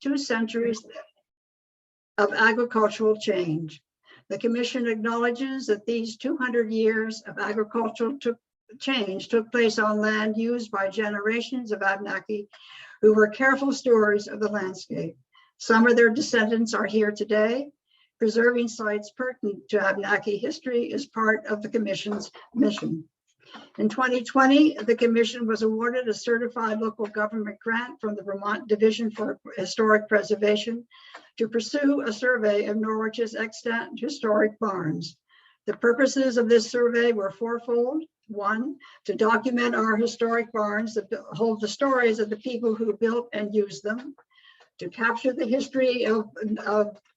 2 centuries of agricultural change. The Commission acknowledges that these 200 years of agricultural change took place on land used by generations of Abenaki who were careful stewards of the landscape. Some of their descendants are here today. Preserving sites pertinent to Abenaki history is part of the Commission's mission. In 2020, the Commission was awarded a certified local government grant from the Vermont Division for Historic Preservation to pursue a survey of Norwich's extant historic barns. The purposes of this survey were fourfold. 1, to document our historic barns that hold the stories of the people who built and used them. To capture the history of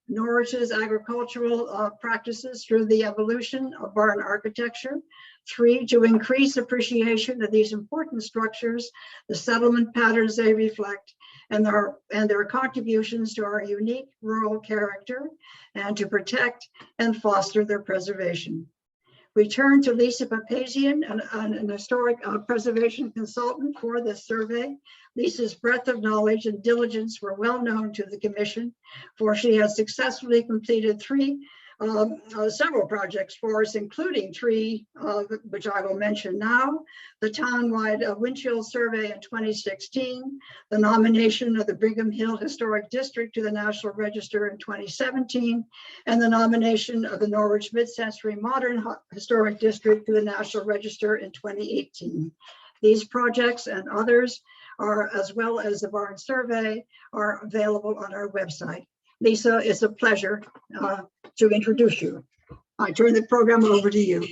Norwich's agricultural practices through the evolution of barn architecture. 3, to increase appreciation of these important structures, the settlement patterns they reflect, and their contributions to our unique rural character, and to protect and foster their preservation. We turn to Lisa Papazian, an historic preservation consultant for this survey. Lisa's breadth of knowledge and diligence were well known to the Commission, for she has successfully completed several projects for us, including 3, which I will mention now: the town-wide Windshield Survey in 2016, the nomination of the Brigham Hill Historic District to the National Register in 2017, and the nomination of the Norwich Mid-Century Modern Historic District to the National Register in 2018. These projects and others, as well as the barn survey, are available on our website. Lisa, it's a pleasure to introduce you. I turn the program over to you.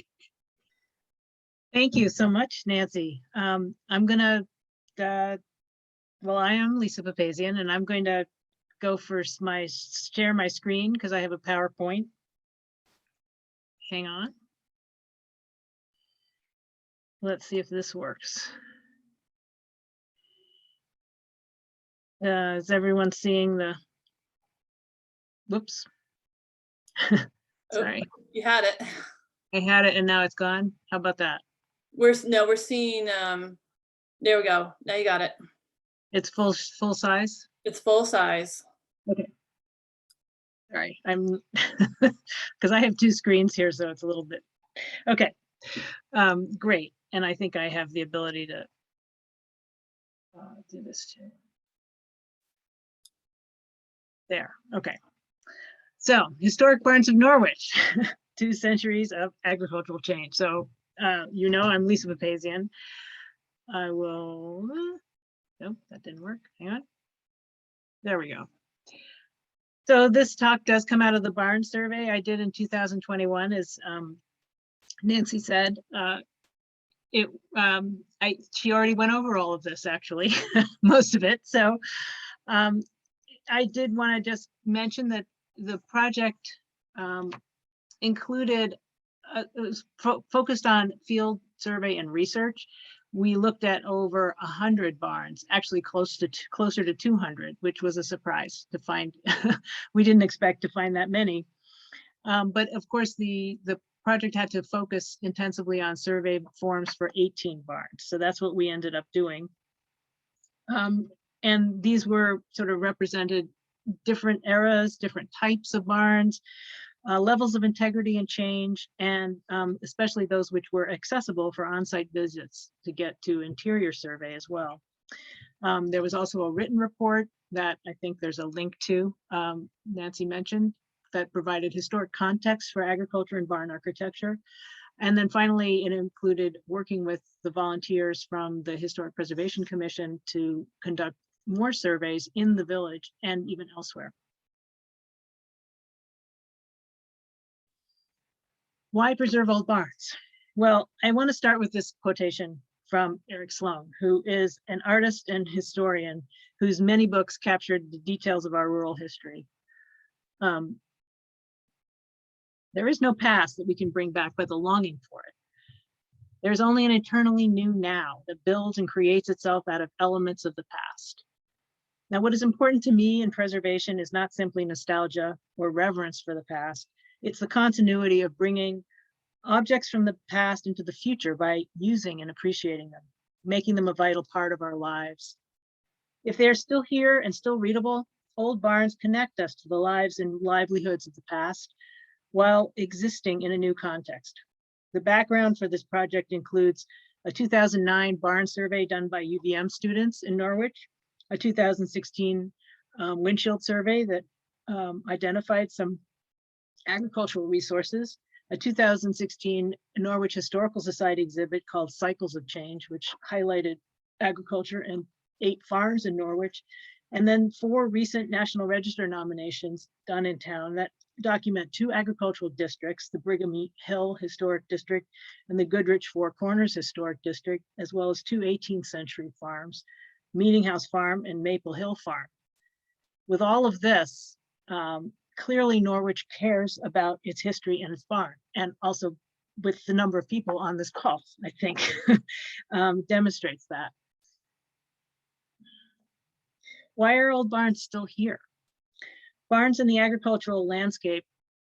Thank you so much, Nancy. I am Lisa Papazian, and I'm going to go first, share my screen because I have a PowerPoint. Hang on. Let's see if this works. Is everyone seeing the, whoops. Sorry. Oh, you had it. I had it and now it's gone. How about that? We're seeing, there we go. Now you got it. It's full size? It's full size. Okay. All right, I'm, because I have 2 screens here, so it's a little bit, okay. Great, and I think I have the ability to do this too. There, okay. So, historic barns of Norwich, 2 centuries of agricultural change. So, I'm Lisa Papazian. I will, nope, that didn't work, hang on. There we go. So this talk does come out of the barn survey I did in 2021, as Nancy said. She already went over all of this, actually, most of it. So I did want to just mention that the project included, it was focused on field survey and research. We looked at over 100 barns, actually closer to 200, which was a surprise to find. We didn't expect to find that many. But of course, the project had to focus intensively on survey forms for 18 barns. So that's what we ended up doing. And these were sort of represented different eras, different types of barns, levels of integrity and change, and especially those which were accessible for on-site visits to get to interior survey as well. There was also a written report that I think there's a link to, Nancy mentioned, that provided historic context for agriculture and barn architecture. And then finally, it included working with the volunteers from the Historic Preservation Commission to conduct more surveys in the village and even elsewhere. Why preserve old barns? Well, I want to start with this quotation from Eric Sloan, who is an artist and historian whose many books captured the details of our rural history. There is no past that we can bring back by the longing for it. There's only an eternally new now that builds and creates itself out of elements of the past. Now, what is important to me in preservation is not simply nostalgia or reverence for the past. It's the continuity of bringing objects from the past into the future by using and appreciating them, making them a vital part of our lives. If they're still here and still readable, Old barns connect us to the lives and livelihoods of the past while existing in a new context. The background for this project includes a 2009 barn survey done by UVM students in Norwich, a 2016 windshield survey that identified some agricultural resources, a 2016 Norwich Historical Society exhibit called Cycles of Change, which highlighted agriculture and 8 farms in Norwich, and then 4 recent National Register nominations done in town that document 2 agricultural districts, the Brigham Hill Historic District and the Goodrich Four Corners Historic District, as well as 2 18th century farms, Meeting House Farm and Maple Hill Farm. With all of this, clearly Norwich cares about its history and its barn, and also with the number of people on this call, I think demonstrates that. Why are old barns still here? Barns in the agricultural landscape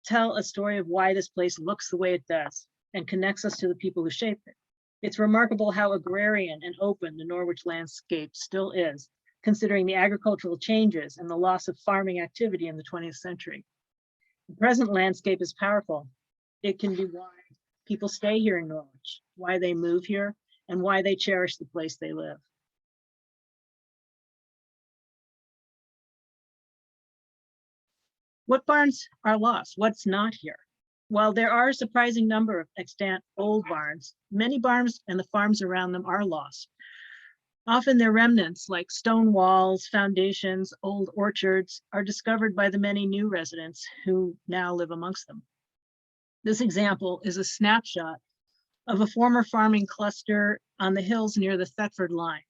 tell a story of why this place looks the way it does and connects us to the people who shaped it. It's remarkable how agrarian and open the Norwich landscape still is, considering the agricultural changes and the loss of farming activity in the 20th century. The present landscape is powerful. It can be why people stay here in Norwich, why they move here, and why they cherish the place they live. What barns are lost? What's not here? While there are a surprising number of extant old barns, many barns and the farms around them are lost. Often their remnants, like stone walls, foundations, old orchards, are discovered by the many new residents who now live amongst them. This example is a snapshot of a former farming cluster on the hills near the Thetford line.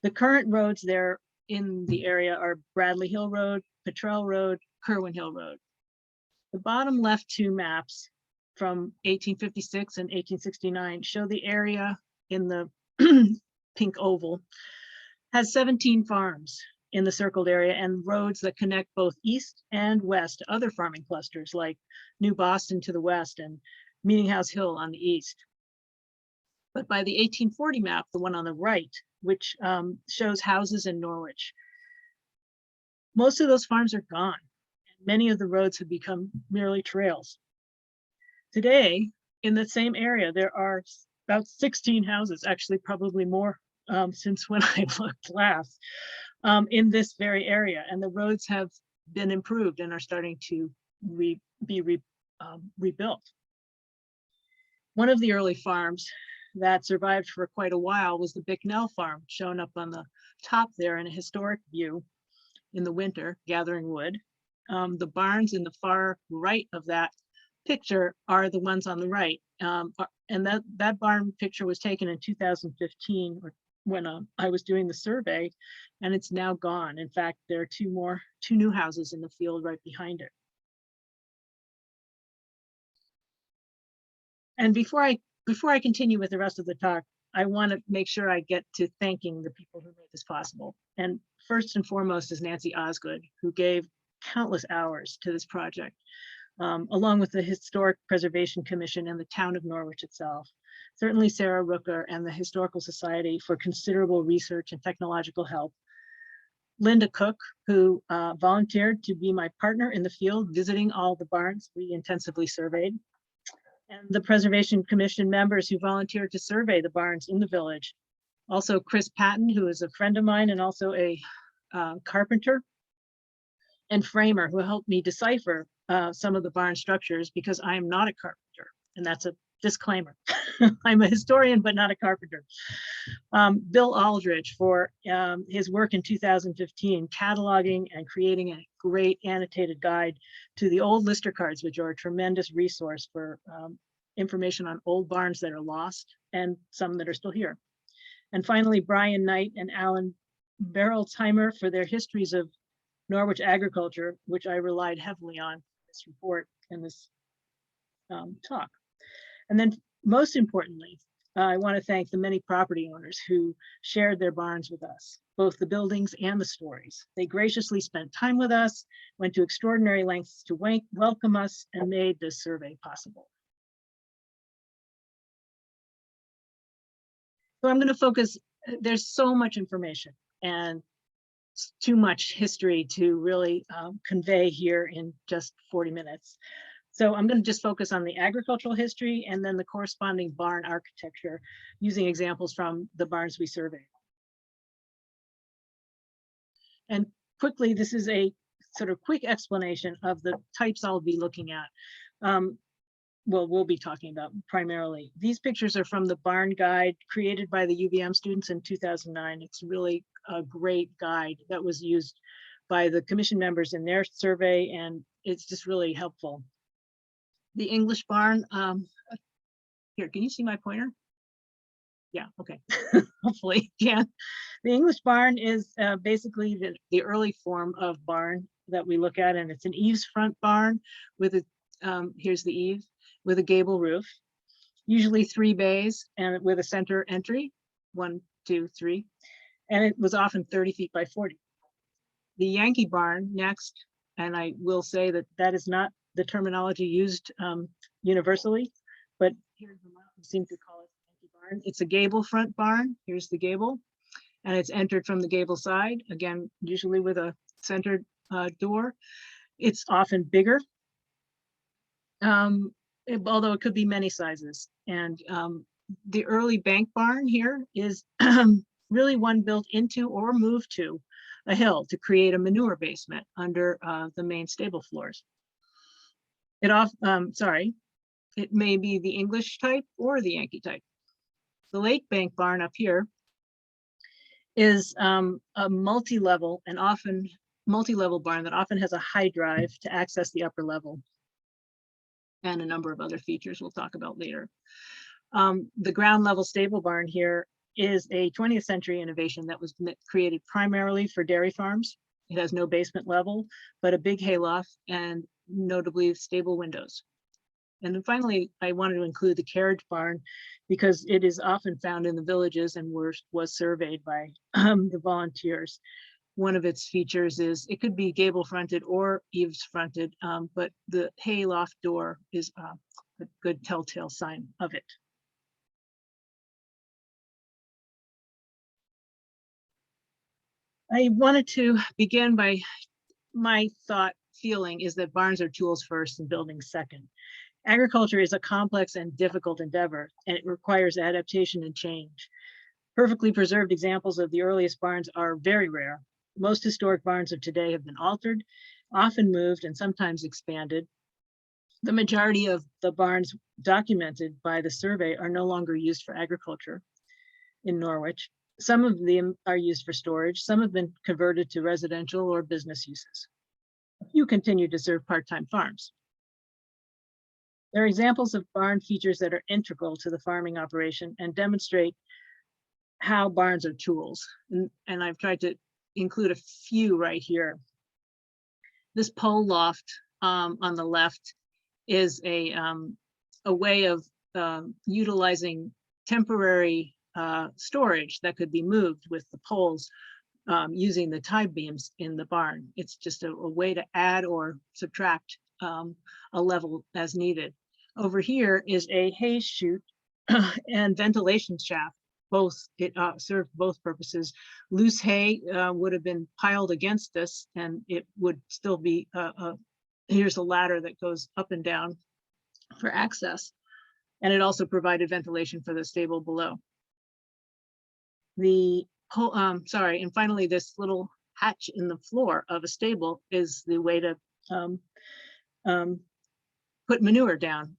The current roads there in the area are Bradley Hill Road, Petrel Road, Kerwin Hill Road. The bottom left 2 maps from 1856 and 1869 show the area in the pink oval has 17 farms in the circled area and roads that connect both east and west to other farming clusters like New Boston to the west and Meeting House Hill on the east. But by the 1840 map, the one on the right, which shows houses in Norwich, most of those farms are gone. Many of the roads have become merely trails. Today, in the same area, there are about 16 houses, actually probably more since when I looked last, in this very area. And the roads have been improved and are starting to be rebuilt. One of the early farms that survived for quite a while was the Bicknell farm, shown up on the top there in a historic view in the winter, gathering wood. The barns in the far right of that picture are the ones on the right. And that barn picture was taken in 2015 or when I was doing the survey, and it's now gone. In fact, there are 2 new houses in the field right behind it. And before I continue with the rest of the talk, I want to make sure I get to thanking the people who made this possible. And first and foremost is Nancy Osgood, who gave countless hours to this project, along with the Historic Preservation Commission and the town of Norwich itself. Certainly Sarah Rooker and the Historical Society for considerable research and technological help. Linda Cook, who volunteered to be my partner in the field, visiting all the barns we intensively surveyed. And the Preservation Commission members who volunteered to survey the barns in the village. Also Chris Patton, who is a friend of mine and also a carpenter and framer, who helped me decipher some of the barn structures because I am not a carpenter, and that's a disclaimer. I'm a historian, but not a carpenter. Bill Aldridge for his work in 2015, cataloging and creating a great annotated guide to the old Lister cards, which are a tremendous resource for information on old barns that are lost and some that are still here. And finally, Brian Knight and Alan Berolzheimer for their histories of Norwich agriculture, which I relied heavily on in this report and this talk. And then most importantly, I want to thank the many property owners who shared their barns with us, both the buildings and the stories. They graciously spent time with us, went to extraordinary lengths to welcome us, and made this survey possible. So I'm going to focus, there's so much information, and too much history to really convey here in just 40 minutes. So I'm going to just focus on the agricultural history and then the corresponding barn architecture using examples from the barns we surveyed. And quickly, this is a sort of quick explanation of the types I'll be looking at. Well, we'll be talking about primarily. These pictures are from the barn guide created by the UVM students in 2009. It's really a great guide that was used by the commission members in their survey, and it's just really helpful. The English barn, here, can you see my pointer? Yeah, okay, hopefully, yeah. The English barn is basically the early form of barn that we look at, and it's an eaves front barn with a, here's the eave, with a gable roof, usually 3 bays and with a center entry, 1, 2, 3, and it was often 30 feet by 40. The Yankee barn next, and I will say that that is not the terminology used universally, but here in Vermont we seem to call it Yankee barn. It's a gable front barn, here's the gable, and it's entered from the gable side, again, usually with a centered door. It's often bigger, although it could be many sizes. And the early bank barn here is really one built into or moved to a hill to create a manure basement under the main stable floors. It may be the English type or the Yankee type. The lake bank barn up here is a multi-level and often multi-level barn that often has a high drive to access the upper level, and a number of other features we'll talk about later. The ground level stable barn here is a 20th century innovation that was created primarily for dairy farms. It has no basement level, but a big hayloft and notably stable windows. And then finally, I wanted to include the carriage barn because it is often found in the villages and was surveyed by the volunteers. One of its features is it could be gable fronted or eaves fronted, but the hayloft door is a good telltale sign of it. I wanted to begin by my feeling is that barns are tools first and buildings second. Agriculture is a complex and difficult endeavor, and it requires adaptation and change. Perfectly preserved examples of the earliest barns are very rare. Most historic barns of today have been altered, often moved, and sometimes expanded. The majority of the barns documented by the survey are no longer used for agriculture in Norwich. Some of them are used for storage. Some have been converted to residential or business uses. A few continue to serve part-time farms. There are examples of barn features that are integral to the farming operation and demonstrate how barns are tools. And I've tried to include a few right here. This pole loft on the left is a way of utilizing temporary storage that could be moved with the poles using the tie beams in the barn. It's just a way to add or subtract a level as needed. Over here is a hay chute and ventilation shaft. It served both purposes. Loose hay would have been piled against this, and it would still be, here's a ladder that goes up and down for access. And it also provided ventilation for the stable below. And finally, this little hatch in the floor of a stable is the way to put manure down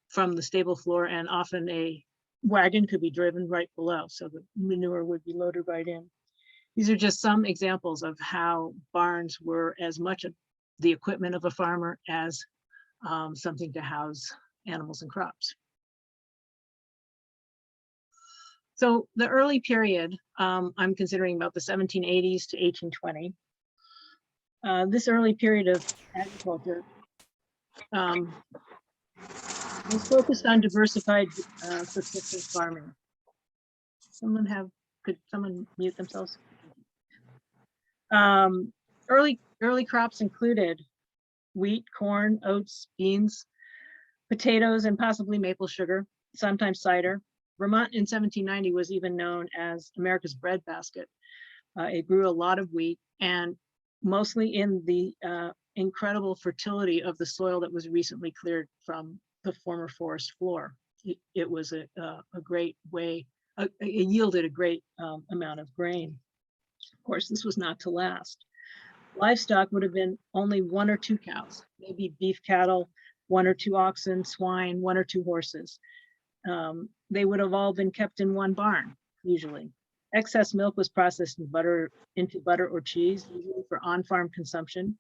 from the stable floor, and often a wagon could be driven right below, so the manure would be loaded right in. These are just some examples of how barns were as much the equipment of a farmer as something to house animals and crops. So the early period, I'm considering about the 1780s to 1820. This early period of agriculture was focused on diversified subsistence farming. Could someone mute themselves? Early crops included wheat, corn, oats, beans, potatoes, and possibly maple sugar, sometimes cider. Vermont in 1790 was even known as America's breadbasket. It grew a lot of wheat and mostly in the incredible fertility of the soil that was recently cleared from the former forest floor. It was a great way, it yielded a great amount of grain. Of course, this was not to last. Livestock would have been only 1 or 2 cows, maybe beef cattle, 1 or 2 oxen, swine, 1 or 2 horses. They would have all been kept in 1 barn, usually. Excess milk was processed into butter or cheese, usually for on-farm consumption.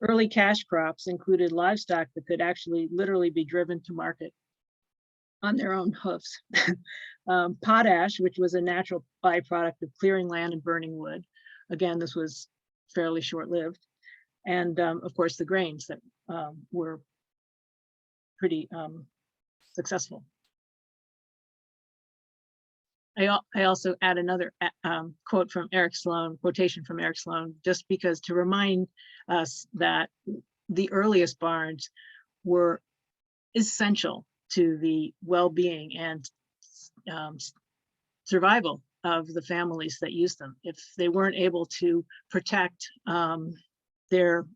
Early cash crops included livestock that could actually literally be driven to market on their own hoofs. Potash, which was a natural byproduct of clearing land and burning wood. Again, this was fairly short-lived. And of course, the grains that were pretty successful. I also add another quotation from Eric Sloan, just because to remind us that the earliest barns were essential to the well-being and survival of the families that used them. If they weren't able to protect their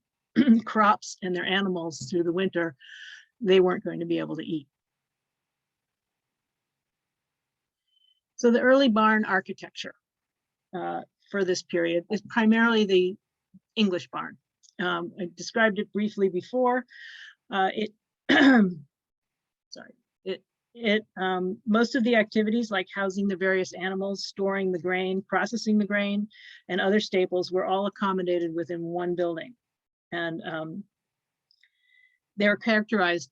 crops and their animals through the winter, they weren't going to be able to eat. So the early barn architecture for this period is primarily the English barn. I described it briefly before. Most of the activities like housing the various animals, storing the grain, processing the grain, and other staples were all accommodated within 1 building. And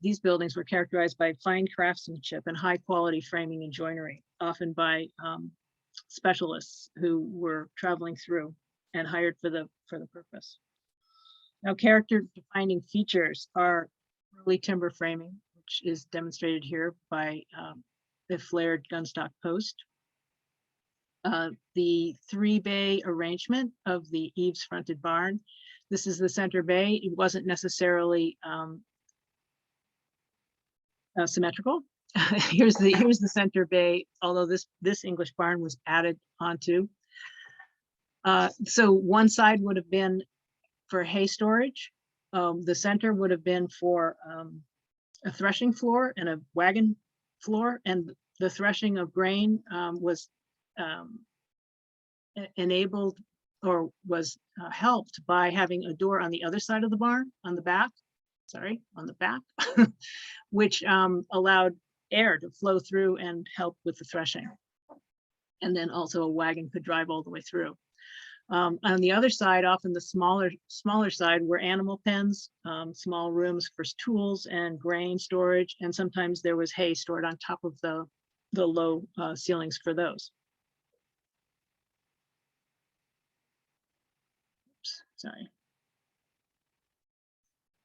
these buildings were characterized by fine craftsmanship and high quality framing and joinery, often by specialists who were traveling through and hired for the purpose. Now, character defining features are early timber framing, which is demonstrated here by the flared gunstock post. The 3-bay arrangement of the eaves fronted barn. This is the center bay. It wasn't necessarily symmetrical. here's the center bay, although this English barn was added onto. So one side would have been for hay storage. The center would have been for a threshing floor and a wagon floor, and the threshing of grain was enabled or was helped by having a door on the other side of the barn, on the back, which allowed air to flow through and help with the threshing. And then also a wagon could drive all the way through. On the other side, often the smaller side, were animal pens, small rooms for tools and grain storage, and sometimes there was hay stored on top of the low ceilings for those. Oops, sorry.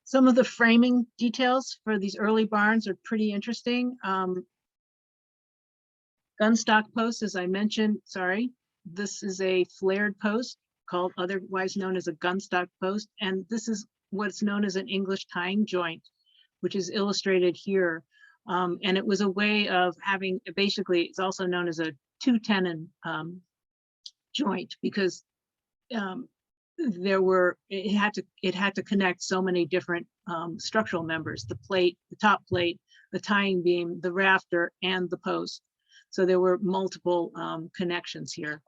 Some of the framing details for these early barns are pretty interesting. Gunstock posts, as I mentioned, this is a flared post called otherwise known as a gunstock post. And this is what's known as an English tying joint, which is illustrated here. And it was a way of having, basically, it's also known as a 2-tenon joint, because it had to connect so many different structural members: the plate, the top plate, the tying beam, the rafter, and the post. So there were multiple connections here.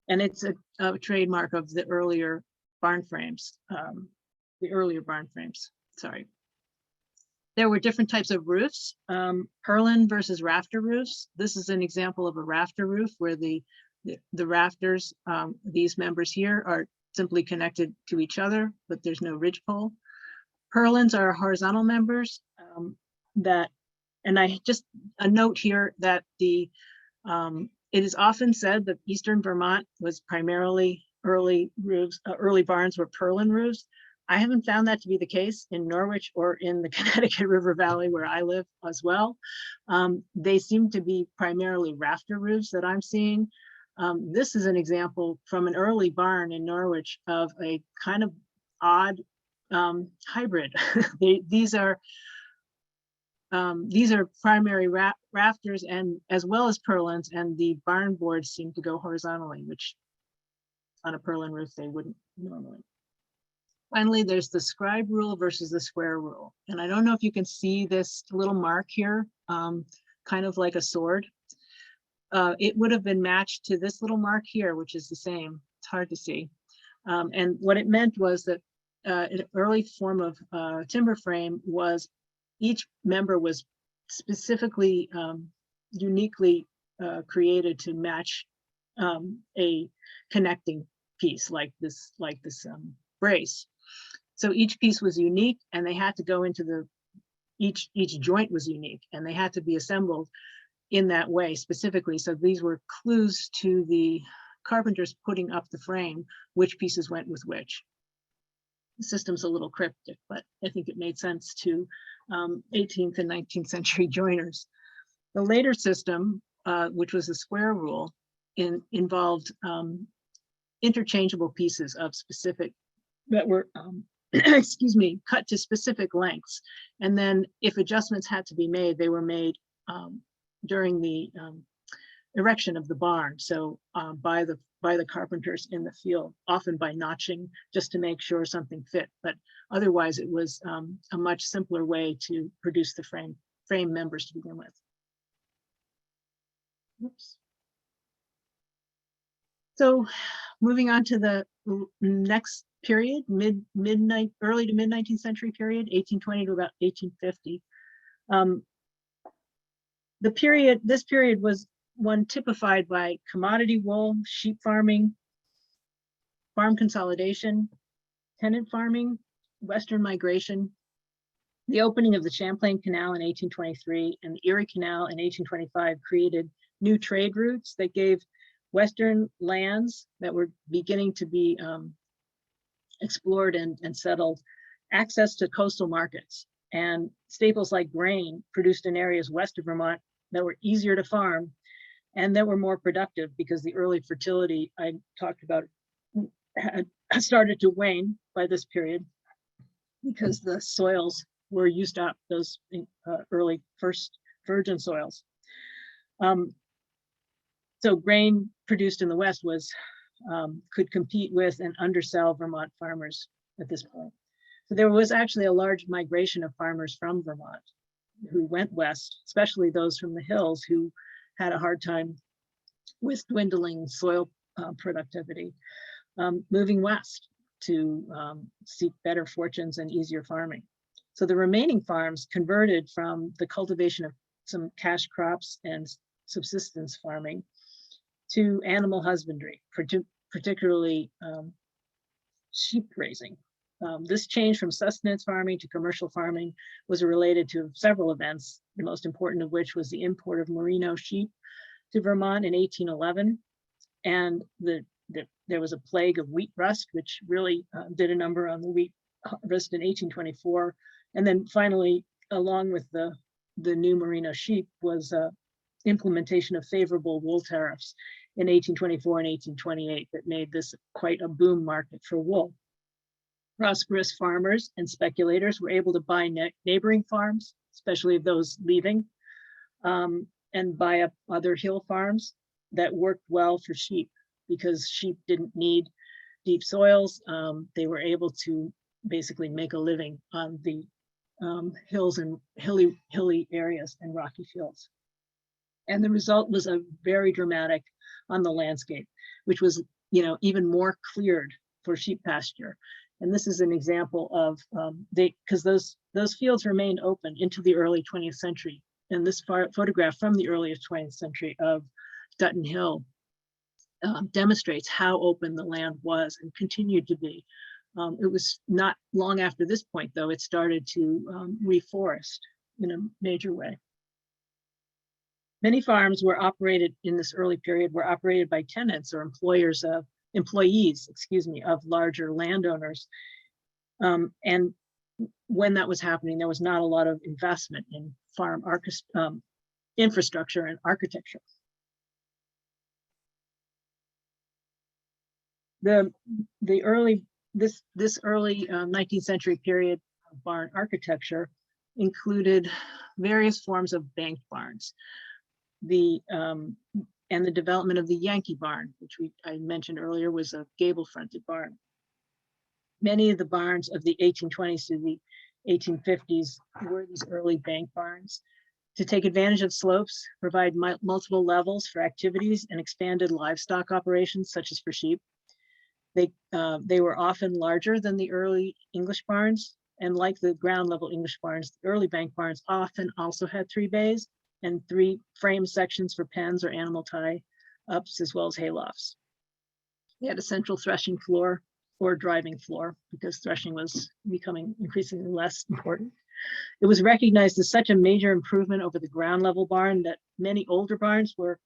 And it's a trademark of the earlier barn frames, sorry. There were different types of roofs, purlin versus rafter roofs. This is an example of a rafter roof where the rafters, these members here, are simply connected to each other, but there's no ridgepole. Purlins are horizontal members and I just a note here that it is often said that Eastern Vermont was primarily early barns were purlin roofs. I haven't found that to be the case in Norwich or in the Connecticut River Valley where I live as well. They seem to be primarily rafter roofs that I'm seeing. This is an example from an early barn in Norwich of a kind of odd hybrid. These are primary rafters and as well as purlins, and the barn boards seem to go horizontally, which on a purlin roof they wouldn't normally. Finally, there's the scribe rule versus the square rule. And I don't know if you can see this little mark here, kind of like a sword. It would have been matched to this little mark here, which is the same. It's hard to see. And what it meant was that an early form of timber frame was each member was specifically uniquely created to match a connecting piece like this brace. So each piece was unique, and they had to go into the each joint was unique, and they had to be assembled in that way specifically. So these were clues to the carpenters putting up the frame, which pieces went with which. The system's a little cryptic, but I think it made sense to 18th and 19th century joiners. The later system, which was the square rule, involved interchangeable pieces of specific that were, excuse me, cut to specific lengths. And then if adjustments had to be made, they were made during the erection of the barn. So by the carpenters in the field, often by notching just to make sure something fit. But otherwise it was a much simpler way to produce the frame members to begin with. Oops. So moving on to the next period, early to mid 19th century period, 1820 to about 1850. This period was one typified by commodity wool, sheep farming, farm consolidation, tenant farming, Western migration, the opening of the Champlain Canal in 1823 and the Erie Canal in 1825 created new trade routes that gave Western lands that were beginning to be explored and settled access to coastal markets. And staples like grain produced in areas west of Vermont that were easier to farm and that were more productive because the early fertility I talked about had started to wane by this period because the soils were used up, those early first virgin soils. So grain produced in the West could compete with and undersell Vermont farmers at this point. So there was actually a large migration of farmers from Vermont who went west, especially those from the hills who had a hard time with dwindling soil productivity, moving west to seek better fortunes and easier farming. So the remaining farms converted from the cultivation of some cash crops and subsistence farming to animal husbandry, particularly sheep raising. This change from sustenance farming to commercial farming was related to several events, the most important of which was the import of merino sheep to Vermont in 1811. And there was a plague of wheat rust, which really did a number on the wheat harvest in 1824. And then finally, along with the new merino sheep was implementation of favorable wool tariffs in 1824 and 1828 that made this quite a boom market for wool. Prosperous farmers and speculators were able to buy neighboring farms, especially those leaving, and buy up other hill farms that worked well for sheep because sheep didn't need deep soils. They were able to basically make a living on the hills and hilly areas and rocky fields. And the result was a very dramatic on the landscape, which was, even more cleared for sheep pasture. And this is an example of because those fields remained open into the early 20th century. And this photograph from the earliest 20th century of Dutton Hill demonstrates how open the land was and continued to be. It was not long after this point, though, it started to reforest in a major way. Many farms were operated in this early period were operated by tenants or employees, of larger landowners. And when that was happening, there was not a lot of investment in farm infrastructure and architecture. This early 19th century period of barn architecture included various forms of banked barns. The and the development of the Yankee barn, which I mentioned earlier was a gable-fronted barn. Many of the barns of the 1820s to the 1850s were these early bank barns. To take advantage of slopes, provide multiple levels for activities and expanded livestock operations, such as for sheep. They were often larger than the early English barns, and like the ground level English barns, the early bank barns often also had 3 bays and 3 frame sections for pens or animal tie-ups, as well as haylofts. They had a central threshing floor or driving floor, because threshing was becoming increasingly less important. It was recognized as such a major improvement over the ground level barn that many older barns were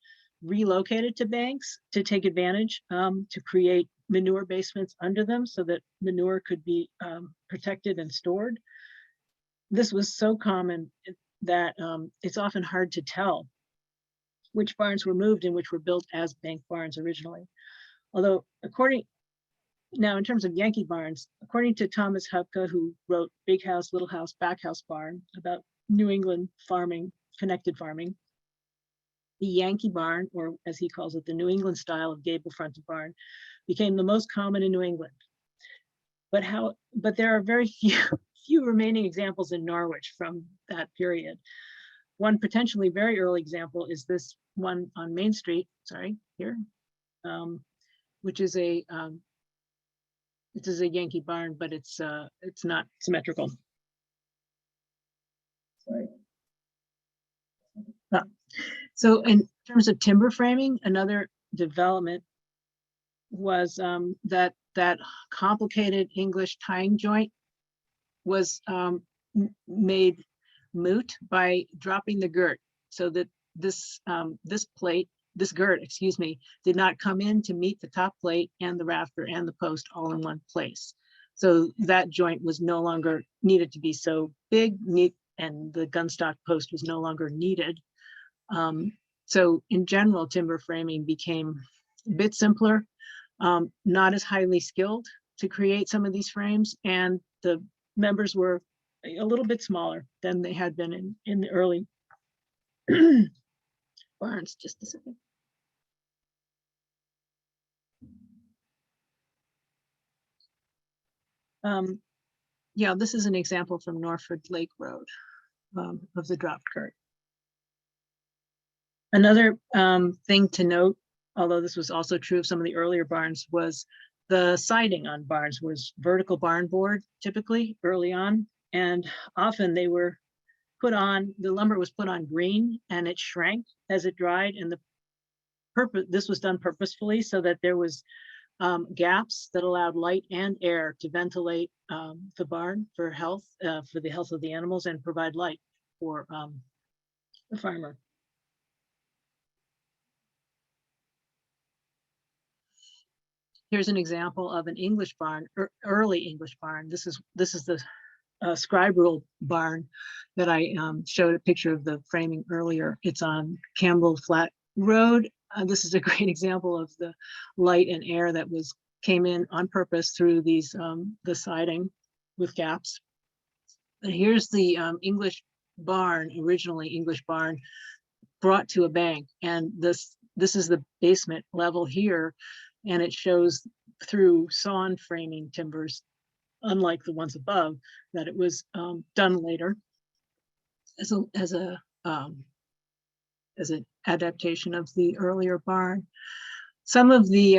relocated to banks to take advantage, to create manure basements under them so that manure could be protected and stored. This was so common that it's often hard to tell which barns were moved and which were built as bank barns originally. Although now in terms of Yankee barns, according to Thomas Hupke, who wrote Big House, Little House, Back House Barn about New England farming, connected farming, the Yankee barn, or as he calls it, the New England style of gable-fronted barn, became the most common in New England. But there are very few remaining examples in Norwich from that period. One potentially very early example is this one on Main Street, here, which is a Yankee barn, but it's not symmetrical. Sorry. So in terms of timber framing, another development was that complicated English tying joint was made moot by dropping the girt, so that this girt, did not come in to meet the top plate and the rafter and the post all in one place. So that joint was no longer needed to be so big, neat, and the gunstock post was no longer needed. So in general, timber framing became a bit simpler, not as highly skilled to create some of these frames, and the members were a little bit smaller than they had been in the early barns. Just a second. Yeah, this is an example from Norfolk Lake Road of the drop girt. Another thing to note, although this was also true of some of the earlier barns, was the siding on barns was vertical barn board, typically early on, and often they were put on, the lumber was put on green and it shrank as it dried, and this was done purposefully so that there was gaps that allowed light and air to ventilate the barn for the health of the animals and provide light for the farmer. Here's an example of an English barn, early English barn. This is the scribe rule barn that I showed a picture of the framing earlier. It's on Campbell Flat Road. This is a great example of the light and air that came in on purpose through these the siding with gaps. And here's the English barn, originally English barn, brought to a bank, and this is the basement level here, and it shows through sawn framing timbers, unlike the ones above, that it was done later as an adaptation of the earlier barn. Some of the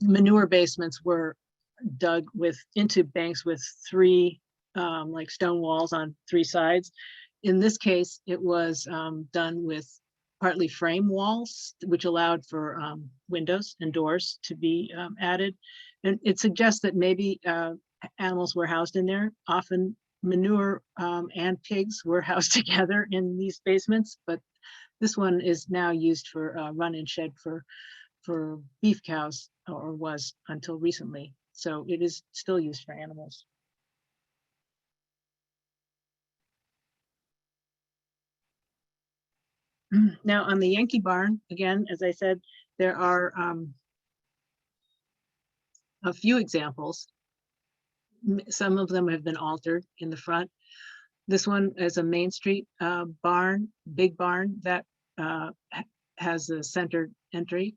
manure basements were dug into banks with 3 like stone walls on 3 sides. In this case, it was done with partly frame walls, which allowed for windows and doors to be added. And it suggests that maybe animals were housed in there. Often manure and pigs were housed together in these basements, but this one is now used for run-in shed for beef cows, or was until recently. So it is still used for animals. Now on the Yankee barn, again, as I said, there are a few examples. Some of them have been altered in the front. This one is a Main Street barn, big barn that has a centered entry.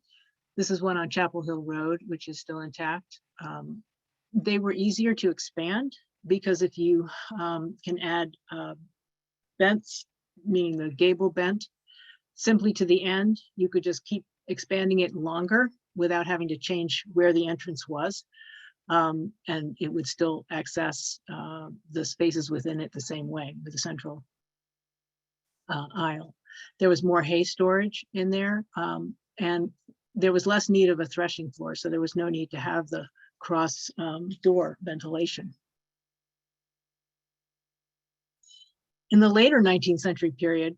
This is one on Chapel Hill Road, which is still intact. They were easier to expand because if you can add bents, meaning the gable bent, simply to the end, you could just keep expanding it longer without having to change where the entrance was. And it would still access the spaces within it the same way with the central aisle. There was more hay storage in there, and there was less need of a threshing floor, so there was no need to have the cross door ventilation. In the later 19th century period,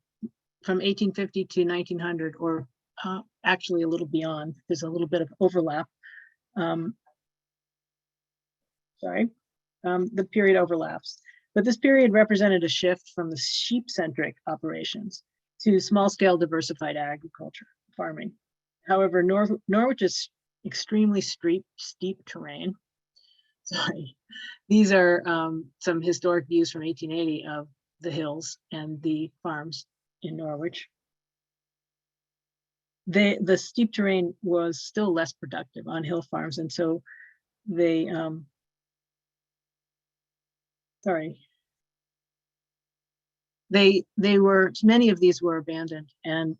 from 1850 to 1900, or actually a little beyond, there's a little bit of overlap. The period overlaps, but this period represented a shift from the sheep-centric operations to small-scale diversified agriculture farming. However, Norwich is extremely steep terrain. Sorry, these are some historic views from 1880 of the hills and the farms in Norwich. The steep terrain was still less productive on hill farms, and so they were, many of these were abandoned, and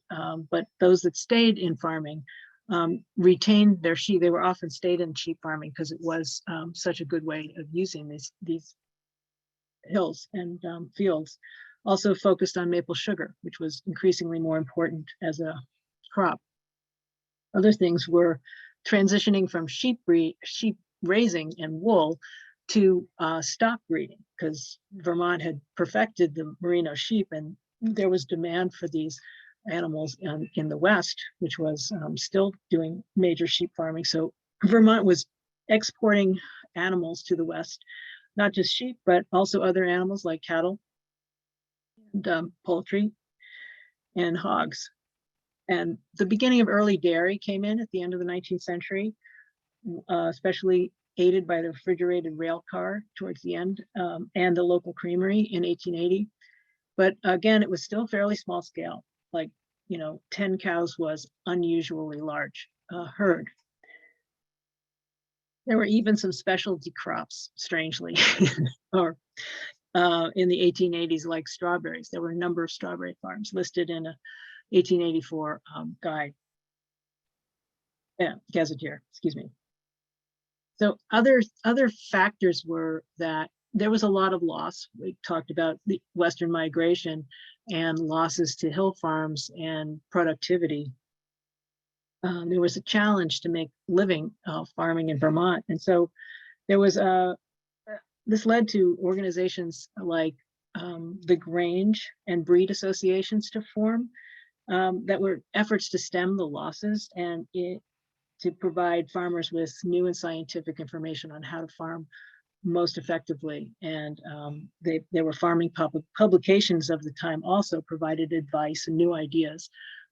but those that stayed in farming retained their sheep. They were often stayed in sheep farming because it was such a good way of using these hills and fields. Also focused on maple sugar, which was increasingly more important as a crop. Other things were transitioning from sheep raising and wool to stock breeding, because Vermont had perfected the merino sheep, and there was demand for these animals in the West, which was still doing major sheep farming. So Vermont was exporting animals to the West, not just sheep, but also other animals like cattle and poultry and hogs. And the beginning of early dairy came in at the end of the 19th century, especially aided by the refrigerated rail car towards the end, and the local creamery in 1880. But again, it was still fairly small scale, like, 10 cows was unusually large herd. There were even some specialty crops, strangely, or in the 1880s, like strawberries. There were a number of strawberry farms listed in a 1884 guide. Gazetteer, excuse me. So other factors were that there was a lot of loss. We talked about the Western migration and losses to hill farms and productivity. There was a challenge to make living farming in Vermont. And so there was this led to organizations like the Grange and breed associations to form that were efforts to stem the losses and to provide farmers with new and scientific information on how to farm most effectively. And there were farming publications of the time also provided advice and new ideas.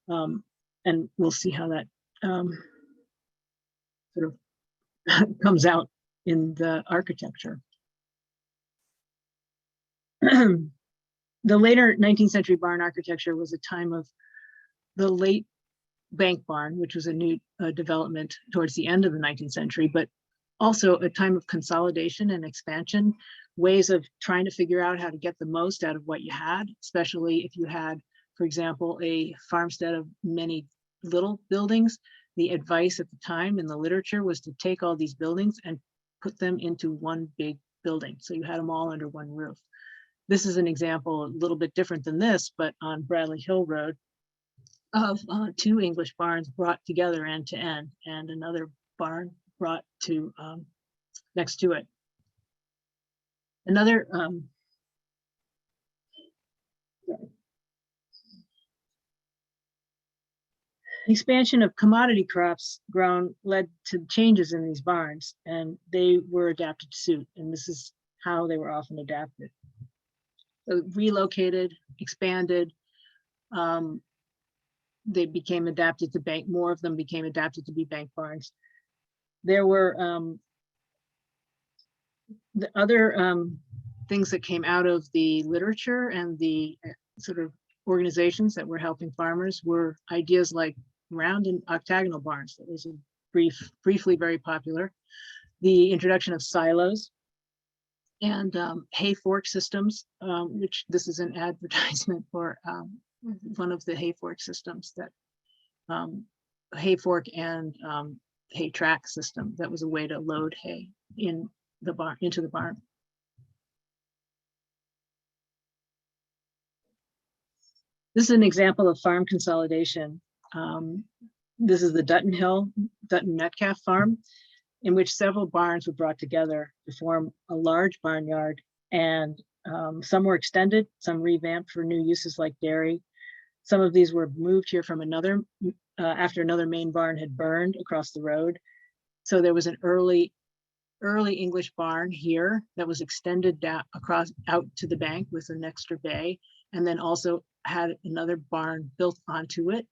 And we'll see how that sort of comes out in the architecture. The later 19th century barn architecture was a time of the late bank barn, which was a new development towards the end of the 19th century, but also a time of consolidation and expansion, ways of trying to figure out how to get the most out of what you had, especially if you had, for example, a farmstead of many little buildings. The advice at the time in the literature was to take all these buildings and put them into one big building. So you had them all under one roof. This is an example, a little bit different than this, but on Bradley Hill Road, of two English barns brought together end to end, and another barn brought to next to it. Another expansion of commodity crops grown led to changes in these barns, and they were adapted to suit, and this is how they were often adapted. So relocated, expanded, they became adapted to bank, more of them became adapted to be bank barns. There were the other things that came out of the literature and the sort of organizations that were helping farmers were ideas like round and octagonal barns. That was a briefly very popular. The introduction of silos and hay fork systems, which this is an advertisement for one of the hay fork systems, that hay fork and hay track system. That was a way to load hay in the barn, into the barn. This is an example of farm consolidation. This is the Dutton Metcalf farm, in which several barns were brought together to form a large barnyard, and some were extended, some revamped for new uses like dairy. Some of these were moved here from another, after another main barn had burned across the road. So there was an early English barn here that was extended down across out to the bank with an extra bay, and then also had another barn built onto it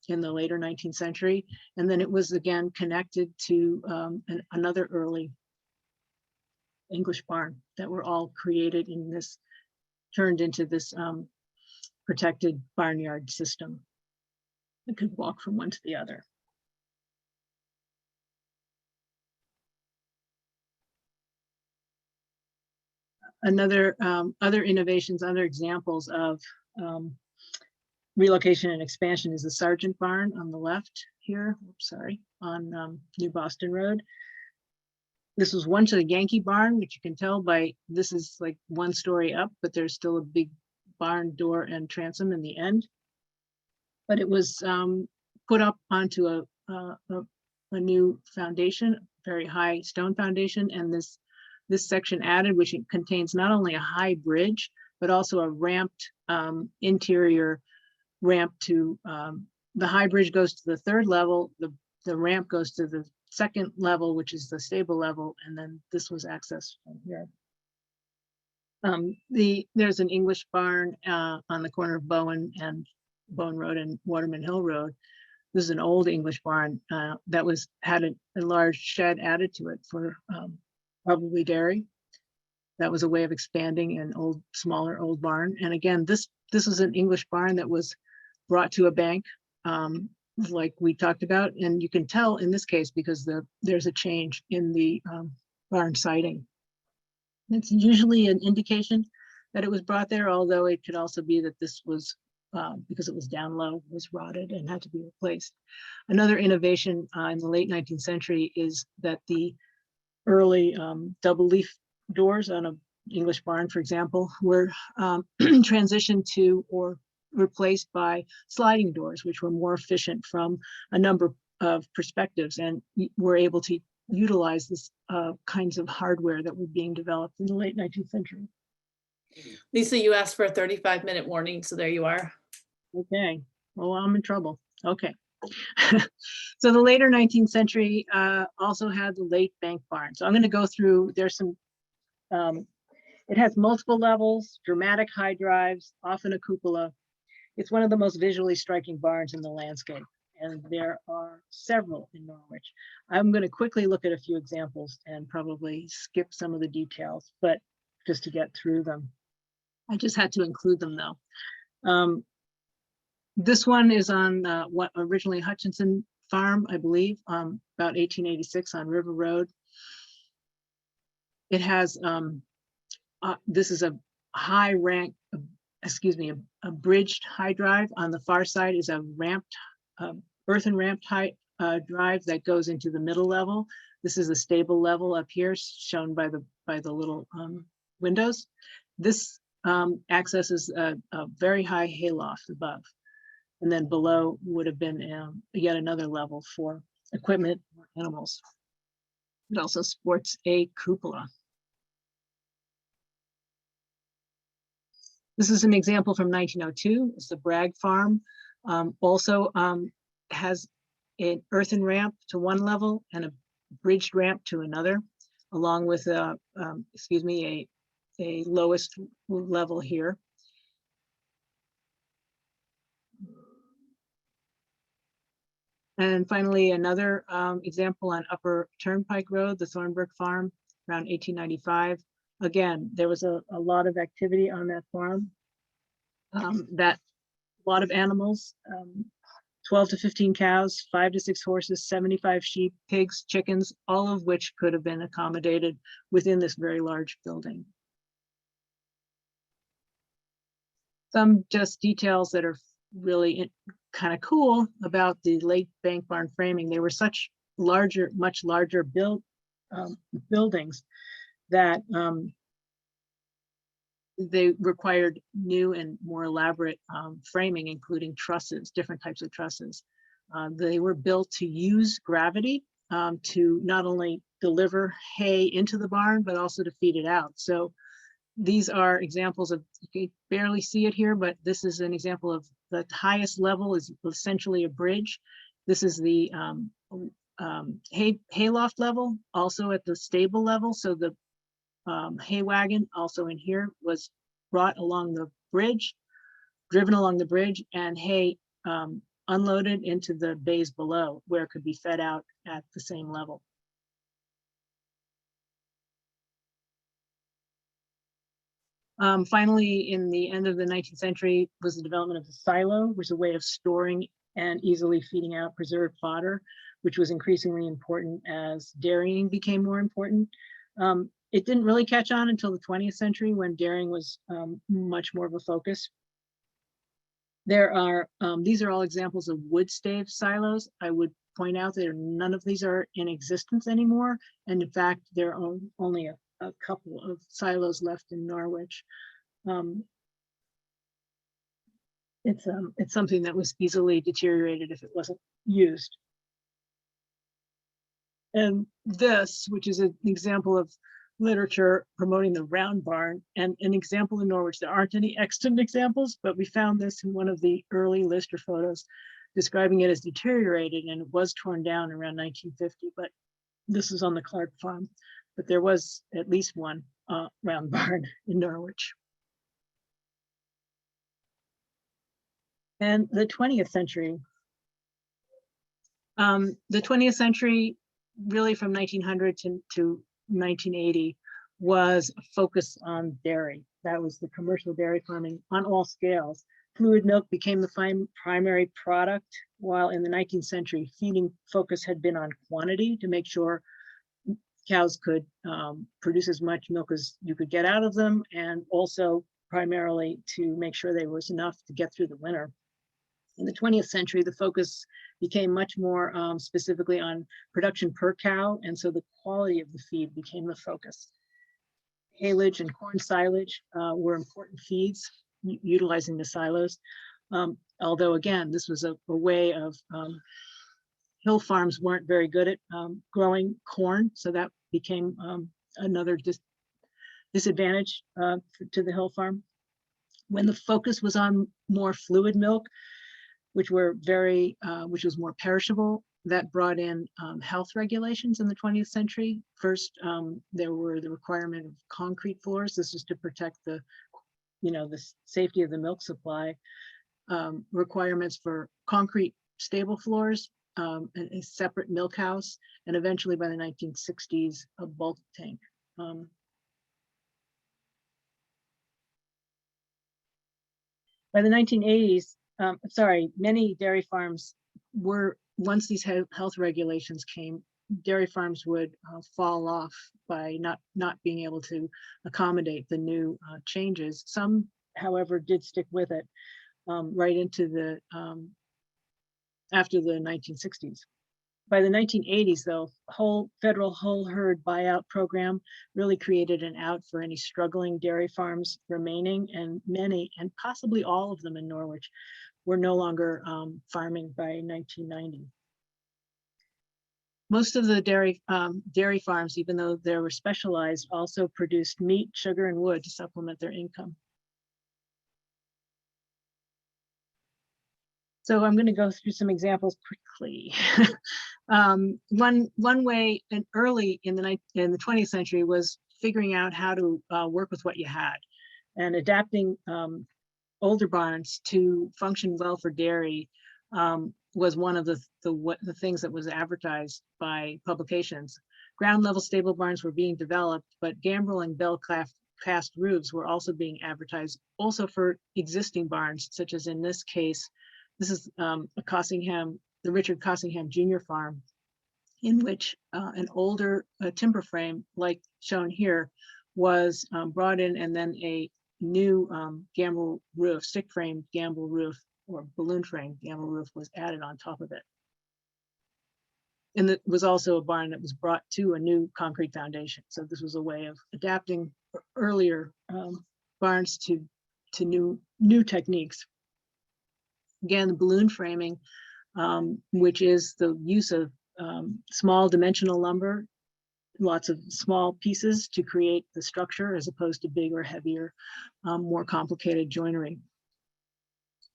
in the later 19th century. And then it was again connected to another early English barn that were all created in this, turned into this protected barnyard system that could walk from one to the other. Another other innovations, other examples of relocation and expansion is the Sargent Barn on the left here. Oops, sorry, on New Boston Road. This was once a Yankee barn, which you can tell by, this is like one story up, but there's still a big barn door and transom in the end. But it was put up onto a new foundation, very high stone foundation, and this section added, which contains not only a high bridge, but also a ramped interior ramp to, the high bridge goes to the third level, the ramp goes to the second level, which is the stable level, and then this was accessed from here. There's an English barn on the corner of Bowen Road and Waterman Hill Road. This is an old English barn that had a large shed added to it for probably dairy. That was a way of expanding an smaller old barn. And again, this was an English barn that was brought to a bank, like we talked about. And you can tell in this case because there's a change in the barn siding. It's usually an indication that it was brought there, although it could also be that this was, because it was down low, was rotted and had to be replaced. Another innovation in the late 19th century is that the early double leaf doors on an English barn, for example, were transitioned to or replaced by sliding doors, which were more efficient from a number of perspectives, and were able to utilize this kinds of hardware that were being developed in the late 19th century. Lisa, you asked for a 35-minute warning, so there you are. Okay, well, I'm in trouble. Okay. So the later 19th century also had the late bank barn. So I'm going to go through, there's some, it has multiple levels, dramatic high drives, often a cupola. It's one of the most visually striking barns in the landscape, and there are several in Norwich. I'm going to quickly look at a few examples and probably skip some of the details, but just to get through them. I just had to include them though. This one is on what originally Hutchinson Farm, I believe, about 1886 on River Road. It has, this is a high rank, a bridged high drive. On the far side is a ramped, earthen ramped high drive that goes into the middle level. This is a stable level up here, shown by the little windows. This accesses a very high hayloft above. And then below would have been yet another level for equipment or animals. It also sports a cupola. This is an example from 1902. It's the Bragg Farm. Also has an earthen ramp to one level and a bridged ramp to another, along with a lowest level here. And finally, another example on Upper Turnpike Road, the Thornbrook Farm, around 1895. Again, there was a lot of activity on that farm that lot of animals, 12 to 15 cows, 5 to 6 horses, 75 sheep, pigs, chickens, all of which could have been accommodated within this very large building. Some just details that are really kind of cool about the late bank barn framing. They were such larger, much larger buildings that they required new and more elaborate framing, including trusses, different types of trusses. They were built to use gravity to not only deliver hay into the barn, but also to feed it out. So these are examples of, you can barely see it here, but this is an example of the highest level is essentially a bridge. This is the hayloft level, also at the stable level. So the hay wagon also in here was brought along the bridge, driven along the bridge, and hay unloaded into the bays below where it could be fed out at the same level. Finally, in the end of the 19th century was the development of the silo, which was a way of storing and easily feeding out preserved fodder, which was increasingly important as dairying became more important. It didn't really catch on until the 20th century when dairying was much more of a focus. There are, these are all examples of wood stave silos. I would point out that none of these are in existence anymore. And in fact, there are only a couple of silos left in Norwich. It's something that was easily deteriorated if it wasn't used. And this, which is an example of literature promoting the round barn, and an example in Norwich. There aren't any extant examples, but we found this in one of the early Lister photos describing it as deteriorated, and it was torn down around 1950, but this is on the Clark farm. But there was at least one round barn in Norwich. And the 20th century. The 20th century, really from 1900 to 1980, was a focus on dairy. That was the commercial dairy farming on all scales. Fluid milk became the primary product, while in the 19th century, feeding focus had been on quantity to make sure cows could produce as much milk as you could get out of them, and also primarily to make sure there was enough to get through the winter. In the 20th century, the focus became much more specifically on production per cow, and so the quality of the feed became the focus. Haylage and corn silage were important feeds, utilizing the silos. Although again, this was a way of, hill farms weren't very good at growing corn, so that became another disadvantage to the hill farm. When the focus was on more fluid milk, which was more perishable, that brought in health regulations in the 20th century. First, there were the requirement of concrete floors. This is to protect the safety of the milk supply. Requirements for concrete stable floors, a separate milk house, and eventually by the 1960s, a bulk tank. By the 1980s, many dairy farms were, once these health regulations came, dairy farms would fall off by not being able to accommodate the new changes. Some, however, did stick with it right into the, after the 1960s. By the 1980s, though, federal whole herd buyout program really created an out for any struggling dairy farms remaining, and many, and possibly all of them in Norwich, were no longer farming by 1990. Most of the dairy farms, even though they were specialized, also produced meat, sugar, and wood to supplement their income. So I'm going to go through some examples quickly. One way, and early in the 20th century, was figuring out how to work with what you had, and adapting older barns to function well for dairy was one of the things that was advertised by publications. Ground level stable barns were being developed, but gambrel and bell cast roofs were also being advertised, also for existing barns, such as in this case. This is the Richard Cossingham Jr. farm, in which an older timber frame, like shown here, was brought in, and then a new gambrel roof, stick frame gambrel roof, or balloon frame gambrel roof, was added on top of it. And it was also a barn that was brought to a new concrete foundation. So this was a way of adapting earlier barns to new techniques. Again, the balloon framing, which is the use of small dimensional lumber, lots of small pieces to create the structure, as opposed to bigger, heavier, more complicated joinery.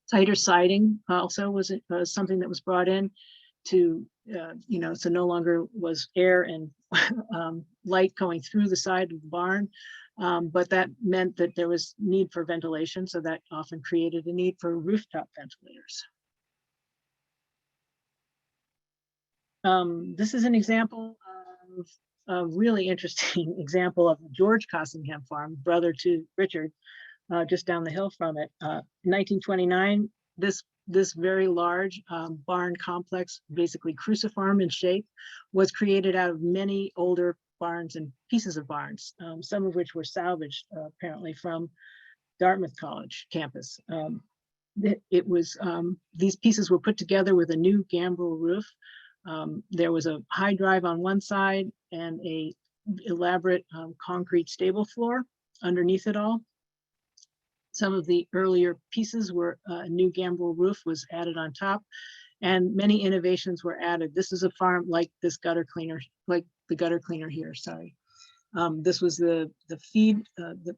Tighter siding also was something that was brought in to, so no longer was air and light going through the side of the barn, but that meant that there was need for ventilation, so that often created a need for rooftop ventilators. This is an example of a really interesting example of the George Cossingham farm, brother to Richard, just down the hill from it. In 1929, this very large barn complex, basically cruciform in shape, was created out of many older barns and pieces of barns, some of which were salvaged apparently from Dartmouth College campus. These pieces were put together with a new gambrel roof. There was a high drive on one side and a elaborate concrete stable floor underneath it all. Some of the earlier pieces were a new gambrel roof was added on top, and many innovations were added. This is a farm like this gutter cleaner, like the gutter cleaner here, sorry. This was the feed, the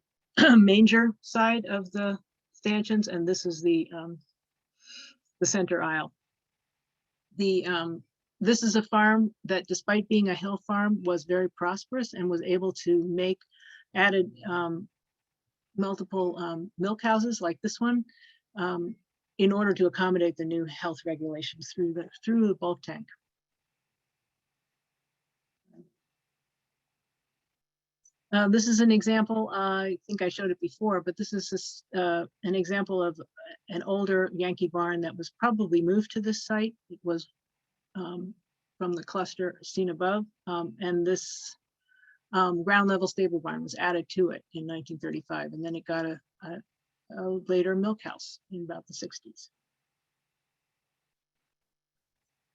manger side of the stanchions, and this is the center aisle. This is a farm that, despite being a hill farm, was very prosperous and was able to added multiple milk houses like this one in order to accommodate the new health regulations through the bulk tank. This is an example, I think I showed it before, but this is an example of an older Yankee barn that was probably moved to this site. It was from the cluster seen above, and this ground level stable barn was added to it in 1935, and then it got a later milk house in about the 60s.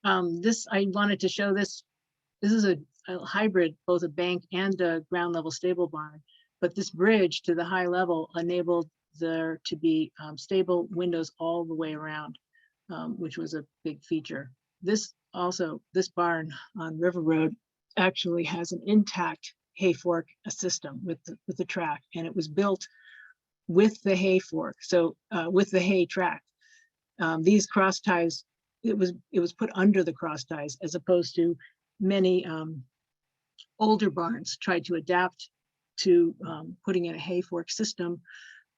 I wanted to show this. This is a hybrid, both a bank and a ground level stable barn, but this bridge to the high level enabled there to be stable windows all the way around, which was a big feature. This barn on River Road actually has an intact hay fork system with the track, and it was built with the hay fork, so with the hay track. These cross ties, it was put under the cross ties, as opposed to many older barns tried to adapt to putting in a hay fork system,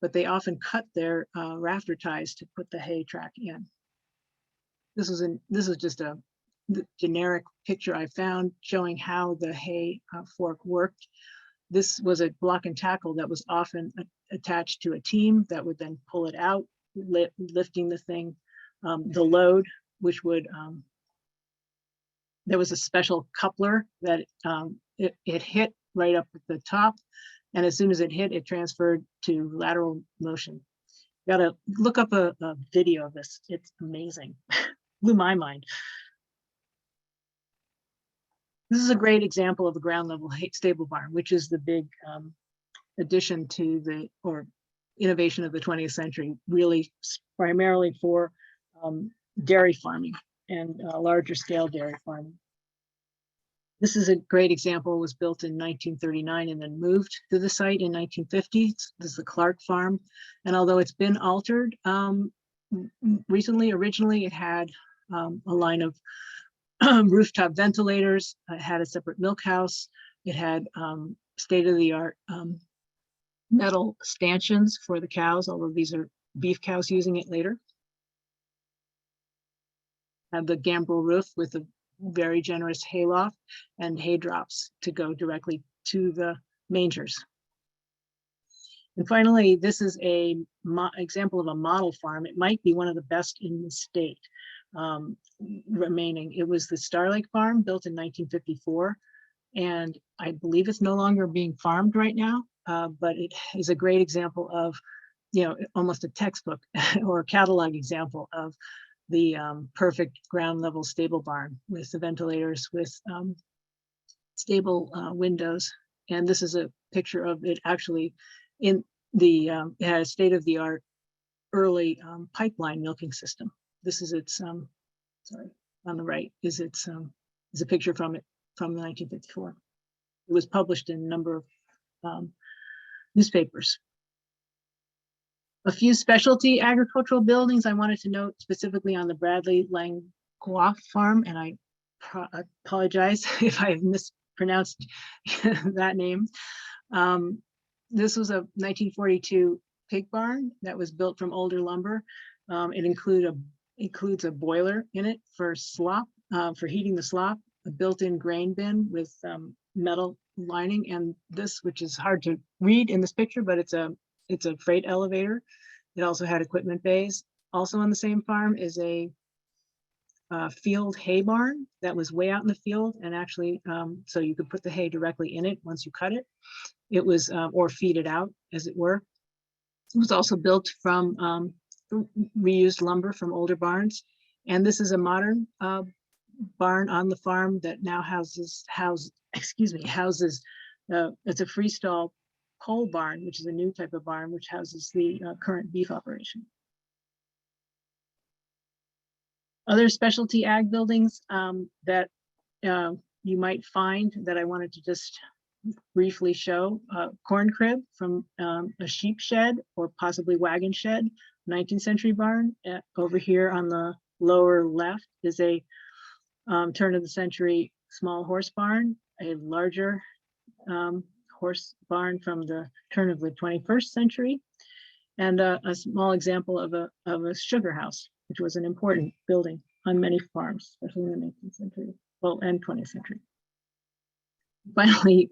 but they often cut their rafter ties to put the hay track in. This is just a generic picture I found showing how the hay fork worked. This was a block and tackle that was often attached to a team that would then pull it out, lifting the thing. The load, which would, there was a special coupler that it hit right up at the top, and as soon as it hit, it transferred to lateral motion. You gotta look up a video of this. It's amazing. Blew my mind. This is a great example of a ground level stable barn, which is the big addition to or innovation of the 20th century, really primarily for dairy farming and larger scale dairy farming. This is a great example. It was built in 1939 and then moved to the site in 1950. This is the Clark farm. And although it's been altered recently, originally it had a line of rooftop ventilators. It had a separate milk house. It had state-of-the-art metal stanchions for the cows, although these are beef cows using it later. Had the gambrel roof with a very generous hayloft and hay drops to go directly to the mangers. And finally, this is a example of a model farm. It might be one of the best in the state remaining. It was the Starlake Farm, built in 1954. And I believe it's no longer being farmed right now, but it is a great example of, almost a textbook or a catalog example of the perfect ground level stable barn with the ventilators, with stable windows. And this is a picture of it actually in the, it had a state-of-the-art early pipeline milking system. This is its, sorry, on the right is its, is a picture from it from 1954. It was published in a number of newspapers. A few specialty agricultural buildings I wanted to note specifically on the Bradley Langlois farm, and I apologize if I mispronounced that name. This was a 1942 pig barn that was built from older lumber. It includes a boiler in it for slop, for heating the slop, a built-in grain bin with metal lining, and this, which is hard to read in this picture, but it's a freight elevator. It also had equipment bays. Also on the same farm is a field hay barn that was way out in the field, and actually, so you could put the hay directly in it once you cut it. It was, or feed it out, as it were. It was also built from reused lumber from older barns. And this is a modern barn on the farm that now houses, it's a freestall pole barn, which is a new type of barn, which houses the current beef operation. Other specialty ag buildings that you might find that I wanted to just briefly show. Corn crib from a sheep shed or possibly wagon shed, 19th century barn. Over here on the lower left is a turn of the century small horse barn, a larger horse barn from the turn of the 21st century, and a small example of a sugar house, which was an important building on many farms, especially in the 19th century, well, and 20th century. Finally,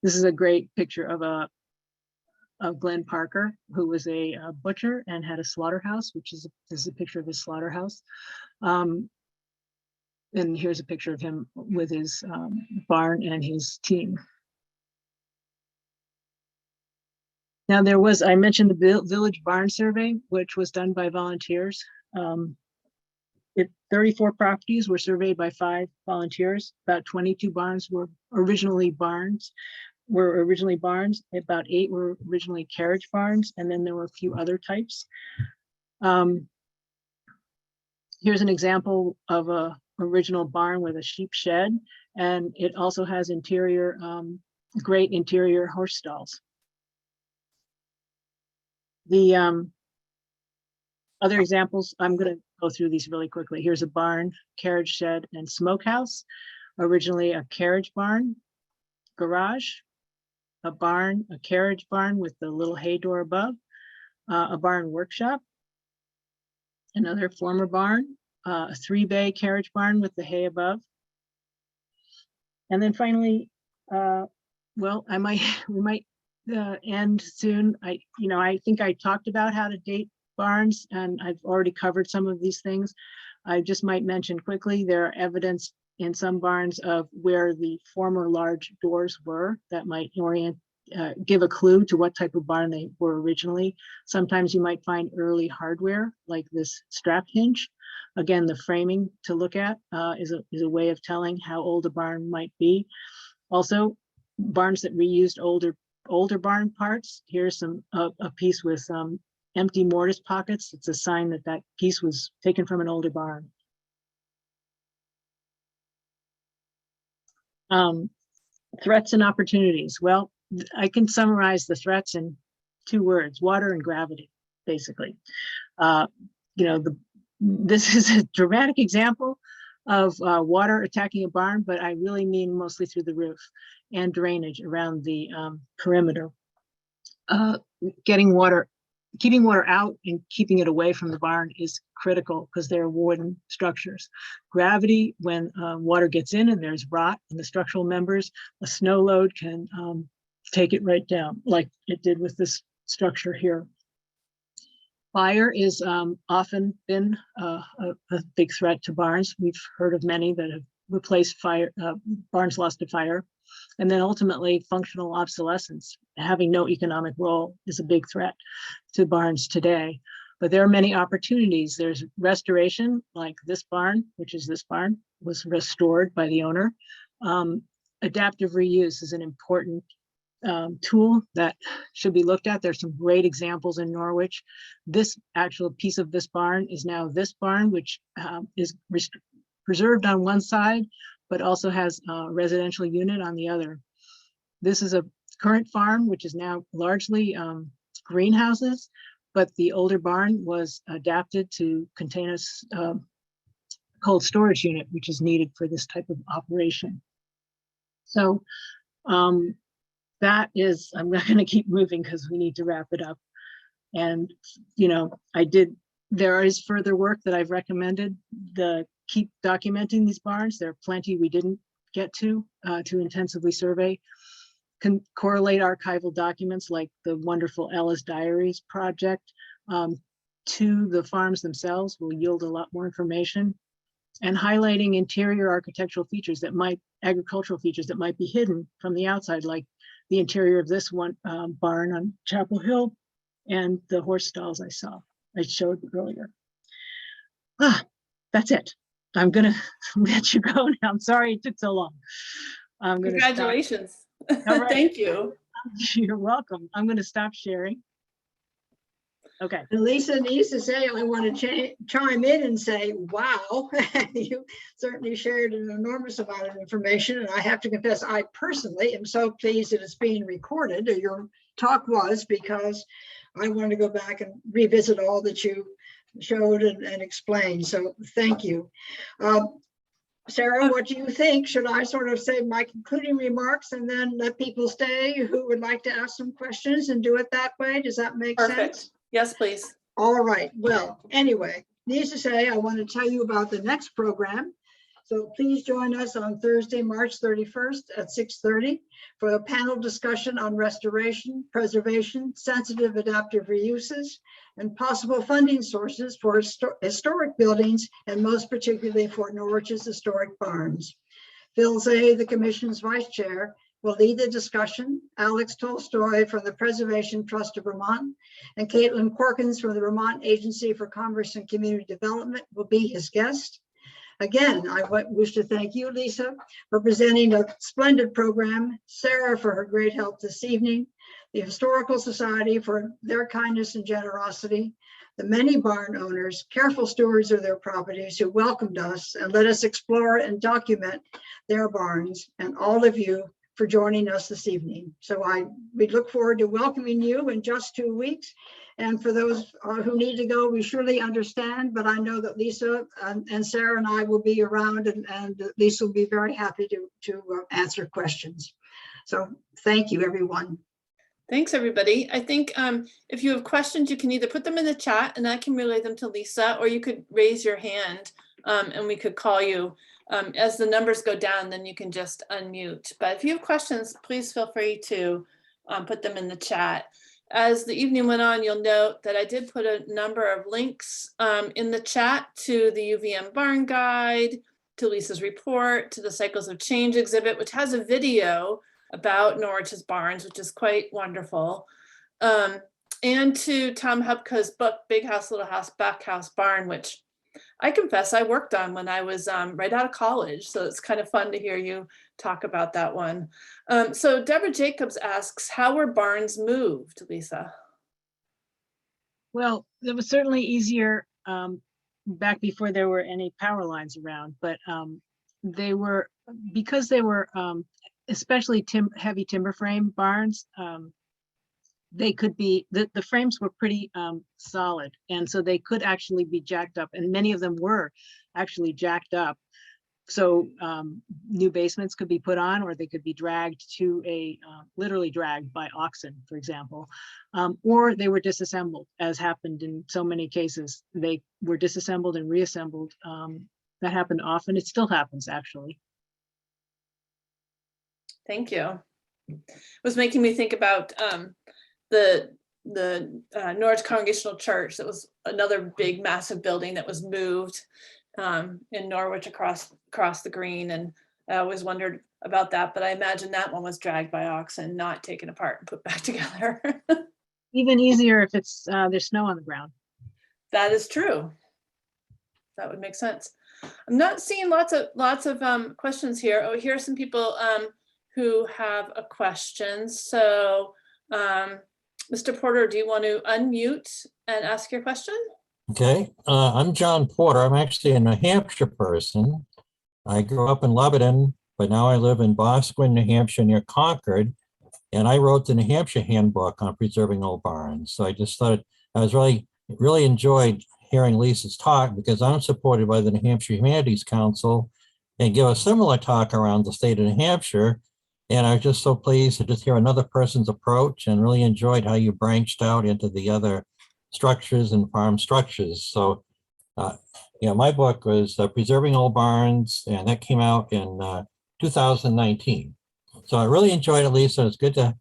this is a great picture of Glenn Parker, who was a butcher and had a slaughterhouse, which is a picture of his slaughterhouse. And here's a picture of him with his barn and his team. Now I mentioned the village barn survey, which was done by volunteers. 34 properties were surveyed by 5 volunteers. About 22 barns were originally barns. About 8 were originally carriage barns, and then there were a few other types. Here's an example of a original barn with a sheep shed, and it also has great interior horse stalls. The other examples, I'm going to go through these really quickly. Here's a barn, carriage shed, and smokehouse. Originally a carriage barn, garage, a barn, a carriage barn with the little hay door above, a barn workshop, another former barn, a 3-bay carriage barn with the hay above. And then finally, well, we might end soon. I think I talked about how to date barns, and I've already covered some of these things. I just might mention quickly, there are evidence in some barns of where the former large doors were that might give a clue to what type of barn they were originally. Sometimes you might find early hardware like this strap hinge. Again, the framing to look at is a way of telling how old a barn might be. Also, barns that reused older barn parts. Here's a piece with empty mortise pockets. It's a sign that that piece was taken from an older barn. Threats and opportunities. Well, I can summarize the threats in 2 words: water and gravity, basically. This is a dramatic example of water attacking a barn, but I really mean mostly through the roof and drainage around the perimeter. Keeping water out and keeping it away from the barn is critical because they're wooden structures. Gravity, when water gets in and there's rot in the structural members, a snow load can take it right down, like it did with this structure here. Fire is often been a big threat to barns. We've heard of many that have replaced barns lost to fire. And then ultimately functional obsolescence, having no economic role, is a big threat to barns today. But there are many opportunities. There's restoration, like this barn, which is this barn, was restored by the owner. Adaptive reuse is an important tool that should be looked at. There's some great examples in Norwich. This actual piece of this barn is now this barn, which is preserved on one side, but also has a residential unit on the other. This is a current farm, which is now largely greenhouses, but the older barn was adapted to contain a cold storage unit, which is needed for this type of operation. So that is, I'm not going to keep moving because we need to wrap it up. And, you know, there is further work that I've recommended. Keep documenting these barns. There are plenty we didn't get to intensively survey. Can correlate archival documents like the wonderful Ella's Diaries project to the farms themselves will yield a lot more information. And highlighting interior architectural features agricultural features that might be hidden from the outside, like the interior of this one barn on Chapel Hill and the horse stalls I showed earlier. That's it. I'm gonna let you go now. I'm sorry it took so long. Congratulations. All right. Thank you. You're welcome. I'm gonna stop sharing. Okay. And Lisa needs to say, I want to chime in and say, wow, you certainly shared an enormous amount of information. And I have to confess, I personally am so pleased that it's being recorded, or your talk was, because I want to go back and revisit all that you showed and explained. So thank you. Sarah, what do you think? Should I sort of say my concluding remarks and then let people stay who would like to ask some questions and do it that way? Does that make sense? Yes, please. All right. Well, anyway, needless to say, I want to tell you about the next program. So please join us on Thursday, March 31st at 6:30 for a panel discussion on restoration, preservation, sensitive adaptive reuses, and possible funding sources for historic buildings, and most particularly for Norwich's historic barns. Phil Zay, the Commission's Vice Chair, will lead the discussion. Alex Tolstoy from the Preservation Trust of Vermont and Caitlin Corkins from the Vermont Agency for Commerce and Community Development will be his guest. Again, I wish to thank you, Lisa, for presenting a splendid program, Sarah for her great help this evening, the Historical Society for their kindness and generosity, the many barn owners, careful stewards of their properties who welcomed us and let us explore and document their barns, and all of you for joining us this evening. So we look forward to welcoming you in just 2 weeks. And for those who need to go, we surely understand, but I know that Lisa and Sarah and I will be around, and Lisa will be very happy to answer questions. So thank you, everyone. Thanks, everybody. I think if you have questions, you can either put them in the chat and I can relay them to Lisa, or you could raise your hand and we could call you. As the numbers go down, then you can just unmute. But if you have questions, please feel free to put them in the chat. As the evening went on, you'll note that I did put a number of links in the chat to the UVM Barn Guide, to Lisa's report, to the Cycles of Change exhibit, which has a video about Norwich's barns, which is quite wonderful, and to Tom Hupka's book, Big House, Little House, Back House Barn, which I confess I worked on when I was right out of college. So it's kind of fun to hear you talk about that one. So Deborah Jacobs asks, how were barns moved, Lisa? Well, it was certainly easier back before there were any power lines around, but because they were especially heavy timber frame barns, they could be, the frames were pretty solid, and so they could actually be jacked up, and many of them were actually jacked up. So new basements could be put on, or they could be dragged to literally dragged by oxen, for example, or they were disassembled, as happened in so many cases. They were disassembled and reassembled. That happened often. It still happens, actually. Thank you. It was making me think about the Norwich Congregational Church. That was another big, massive building that was moved in Norwich across the green. And I always wondered about that, but I imagine that one was dragged by oxen, not taken apart and put back together. Even easier if it's there's snow on the ground. That is true. That would make sense. I'm not seeing lots of questions here. Oh, here are some people who have a question. So, Mr. Porter, do you want to unmute and ask your question? Okay, I'm John Porter. I'm actually a New Hampshire person. I grew up in Lebanon, but now I live in Boscawen, New Hampshire, near Concord. And I wrote the New Hampshire handbook on preserving old barns. So I just thought I was really enjoyed hearing Lisa's talk, because I'm supported by the New Hampshire Humanities Council and give a similar talk around the state of New Hampshire. And I was just so pleased to just hear another person's approach, and really enjoyed how you branched out into the other structures and farm structures. So, my book was Preserving Old Barns, and that came out in 2019. So I really enjoyed it, Lisa. It's good to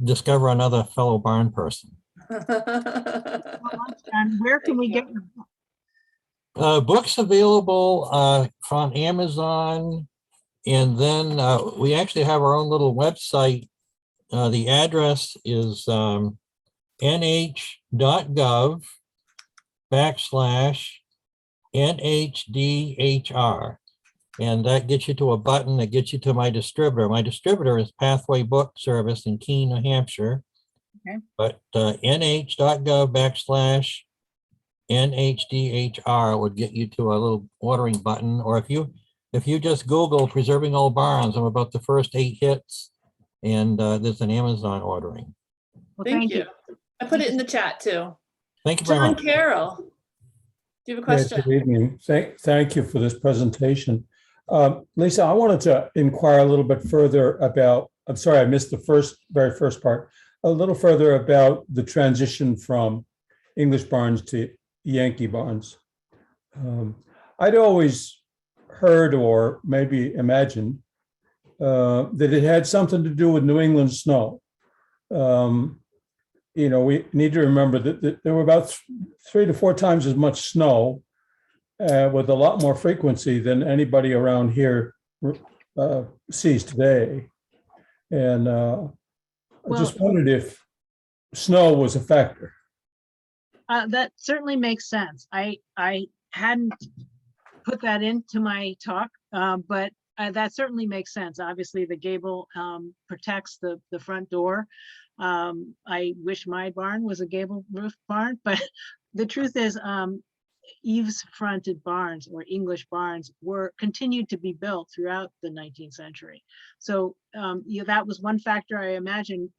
discover another fellow barn person. And where can we get your book? Books available from Amazon. And then we actually have our own little website. The address is nh.gov/NHDHR. And that gets you to a button that gets you to my distributor. My distributor is Pathway Book Service in Keene, New Hampshire. Okay. But nh.gov/NHDHR would get you to a little ordering button. Or if you just Google Preserving Old Barns, I'm about the first 8 hits, and there's an Amazon ordering. Well, Thank you. I put it in the chat too. Thank you very John much. Carroll, do you have a Yes, question? good evening. Thank you for this presentation. Lisa, I wanted to inquire a little bit further about, I'm sorry, I missed the very first part, a little further about the transition from English barns to Yankee barns. I'd always heard, or maybe imagined, that it had something to do with New England snow. We need to remember that there were about 3 to 4 times as much snow with a lot more frequency than anybody around here sees today. And I just wondered if snow was a factor. That certainly makes sense. I hadn't put that into my talk, but that certainly makes sense. Obviously, the gable protects the front door. I wish my barn was a gable roof barn, but the truth is eaves fronted barns, or English barns, continued to be built throughout the 19th century. So that was one factor. I imagine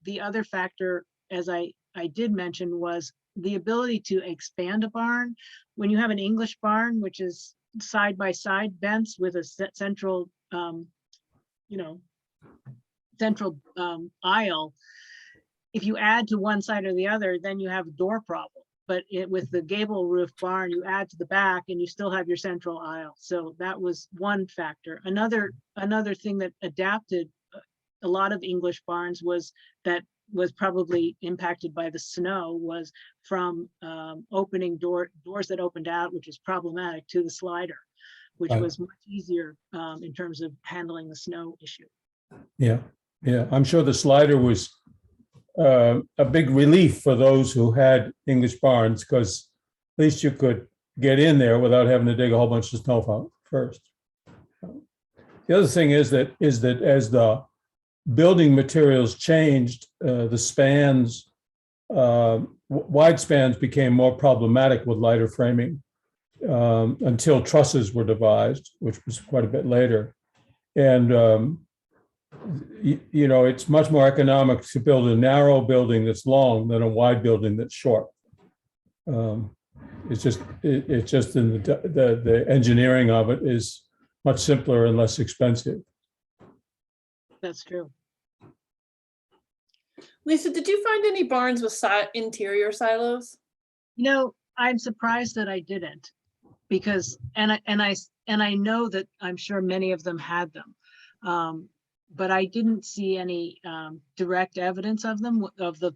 the other factor, as I did mention, was the ability to expand a barn. When you have an English barn, which is side by side vents with a central aisle, if you add to one side or the other, then you have a door problem. But with the gable roof barn, you add to the back and you still have your central aisle. So that was one factor. Another thing that adapted a lot of English barns was probably impacted by the snow, was from opening doors that opened out, which is problematic, to the slider, which was much easier in terms of handling the snow issue. Yeah. I'm sure the slider was a big relief for those who had English barns, because at least you could get in there without having to dig a whole bunch of snow out first. The other thing is that as the building materials changed, the spans, wide spans became more problematic with lighter framing until trusses were devised, which was quite a bit later. And it's much more economic to build a narrow building that's long than a wide building that's short. It's just in the engineering of it is much simpler and less expensive. That's true. Lisa, did you find any barns with interior silos? I'm surprised that I didn't, because and I know that I'm sure many of them had them. but I didn't see any direct evidence of them. Of the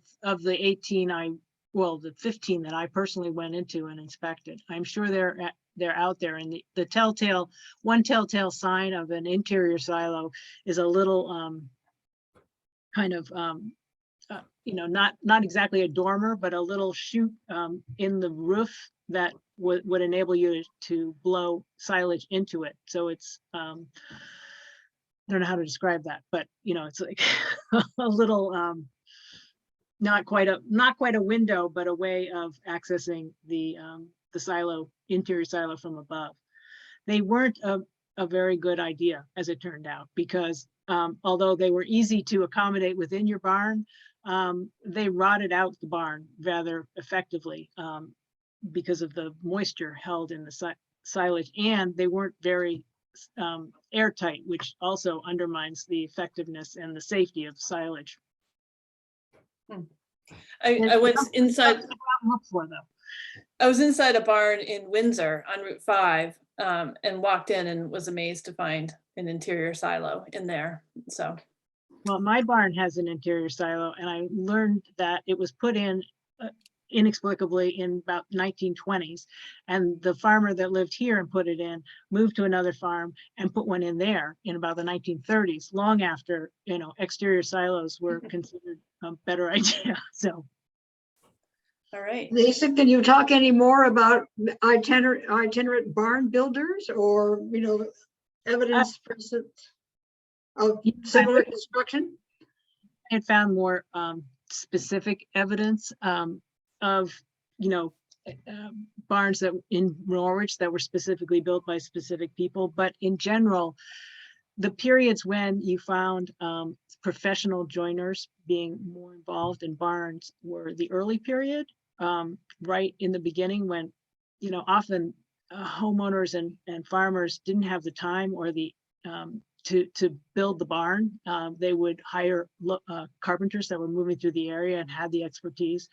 18 well, the 15 that I personally went into and inspected. I'm sure they're out there. And the one telltale sign of an interior silo is a little kind of not exactly a dormer, but a little chute in the roof that would enable you to blow silage into it. So it's I don't know how to describe that, but it's like a little not quite a window, but a way of accessing the interior silo from above. They weren't a very good idea, as it turned out, because although they were easy to accommodate within your barn, they rotted out the barn rather effectively because of the moisture held in the silage, and they weren't very airtight, which also undermines the effectiveness and the safety of silage. I went inside. Look for them. I was inside a barn in Windsor on Route 5 and walked in and was amazed to find an interior silo in there. So, well, my barn has an interior silo, and I learned that it was put in inexplicably in about 1920s, and the farmer that lived here and put it in moved to another farm and put one in there in about the 1930s, long after exterior silos were considered a better idea. So, all right. Lisa, can you talk any more about itinerant barn builders, or evidence, for instance, of similar construction? I had found more specific evidence of barns that in Norwich that were specifically built by specific people, but in general, the periods when you found professional joiners being more involved in barns were the early period, right in the beginning, when often homeowners and farmers didn't have the time or the to build the barn. They would hire carpenters that were moving through the area and had the expertise.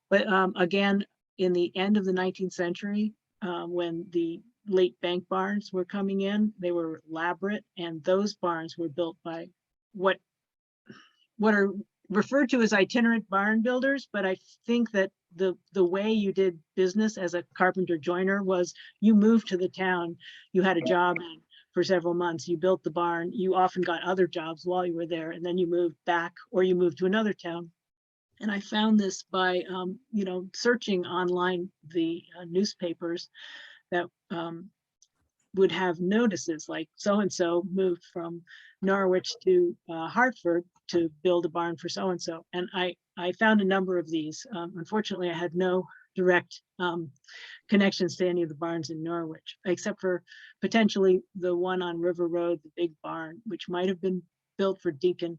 But again, in the end of the 19th century, when the late bank barns were coming in, they were elaborate, and those barns were built by what are referred to as itinerant barn builders. But I think that the way you did business as a carpenter joiner was you moved to the town, you had a job for several months, you built the barn, you often got other jobs while you were there, and then you moved back or you moved to another town. And I found this by, searching online the newspapers that would have notices like so-and-so moved from Norwich to Hartford to build a barn for so-and-so. And I found a number of these. Unfortunately, I had no direct connections to any of the barns in Norwich, except for potentially the one on River Road, the big barn, which might have been built for Deacon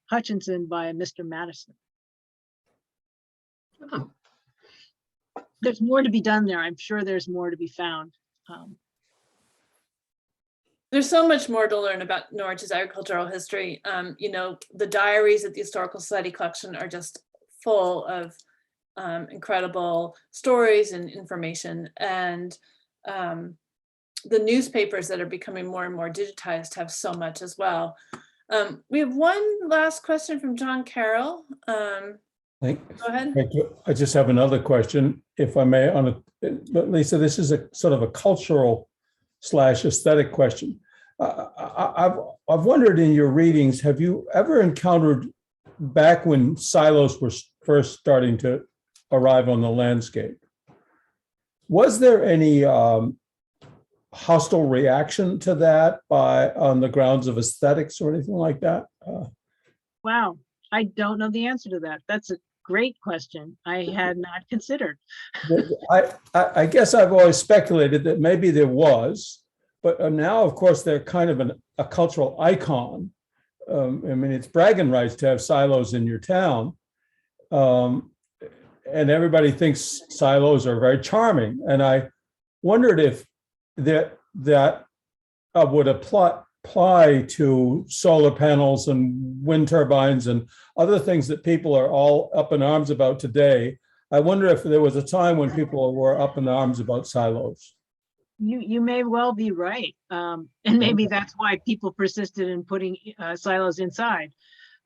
Hutchinson by Mr. Madison. Oh. There's more to be done there. I'm sure there's more to be found. There's so much more to learn about Norwich's agricultural history. The diaries at the Historical Society collection are just full of incredible stories and information. And the newspapers that are becoming more and more digitized have so much as well. We have one last question from John Carroll. Go ahead. Thank you. I just have another question, if I may. Lisa, this is a sort of a cultural / aesthetic question. I've wondered in your readings, have you ever encountered, back when silos were first starting to arrive on the landscape, was there any hostile reaction to that on the grounds of aesthetics or anything like that? Wow, I don't know the answer to that. That's a great question. I had not considered. I guess I've always speculated that maybe there was, but now, of course, they're kind of a cultural icon. It's bragging rights to have silos in your town. And everybody thinks silos are very charming. And I wondered if that would apply to solar panels and wind turbines and other things that people are all up in arms about today. I wonder if there was a time when people were up in arms about silos. You may well be right. And maybe that's why people persisted in putting silos inside.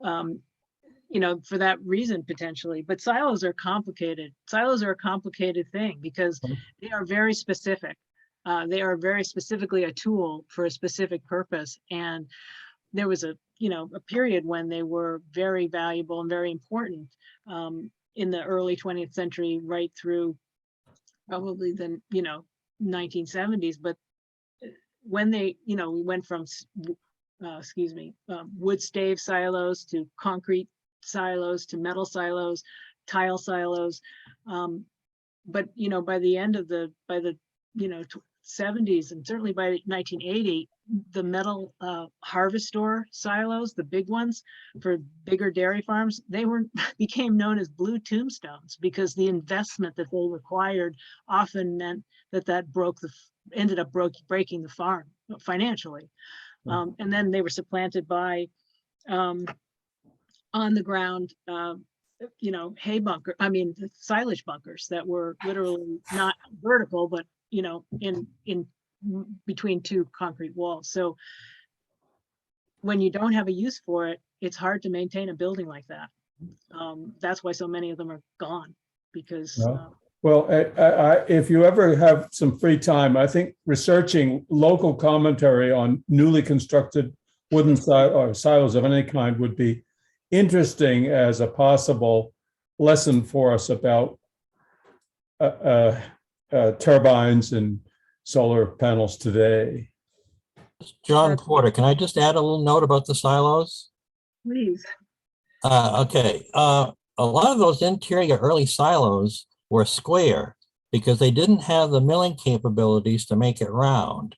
For that reason potentially, but silos are complicated. Silos are a complicated thing because they are very specific. They are very specifically a tool for a specific purpose. And there was a period when they were very valuable and very important in the early 20th century, right through probably the, 1970s. But when we went from, wood stave silos to concrete silos to metal silos, tile silos. But, by the end of the 70s and certainly by 1980, the metal harvestor silos, the big ones for bigger dairy farms, they became known as blue tombstones because the investment that they required often meant that ended up breaking the farm financially. And then they were supplanted by on the ground, silage bunkers that were literally not vertical, but in between two concrete walls. So when you don't have a use for it, it's hard to maintain a building like that. That's why so many of them are gone because. Well, if you ever have some free time, I think researching local commentary on newly constructed wooden silos of any kind would be interesting as a possible lesson for us about turbines and solar panels today. John Porter, can I just add a little note about the silos? Please. Okay. A lot of those interior early silos were square because they didn't have the milling capabilities to make it round.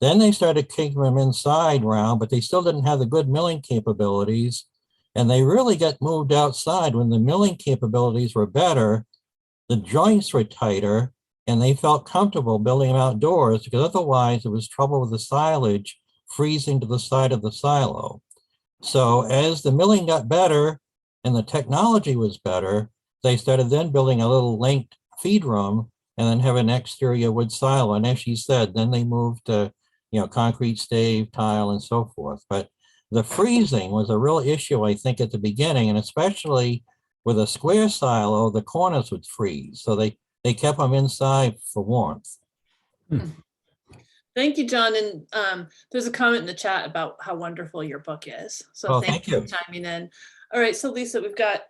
Then they started kicking them inside round, but they still didn't have the good milling capabilities. And they really got moved outside when the milling capabilities were better, the joints were tighter, and they felt comfortable building them outdoors because otherwise there was trouble with the silage freezing to the side of the silo. So as the milling got better and the technology was better, they started then building a little linked feed room and then have an exterior wood silo. And as she said, then they moved to, concrete stave, tile, and so forth. But the freezing was a real issue, I think, at the beginning, and especially with a square silo, the corners would freeze. So they kept them inside for warmth. Thank you, John. And there's a comment in the chat about how wonderful your book is. So thank you for chiming in. All right, so Lisa, we've got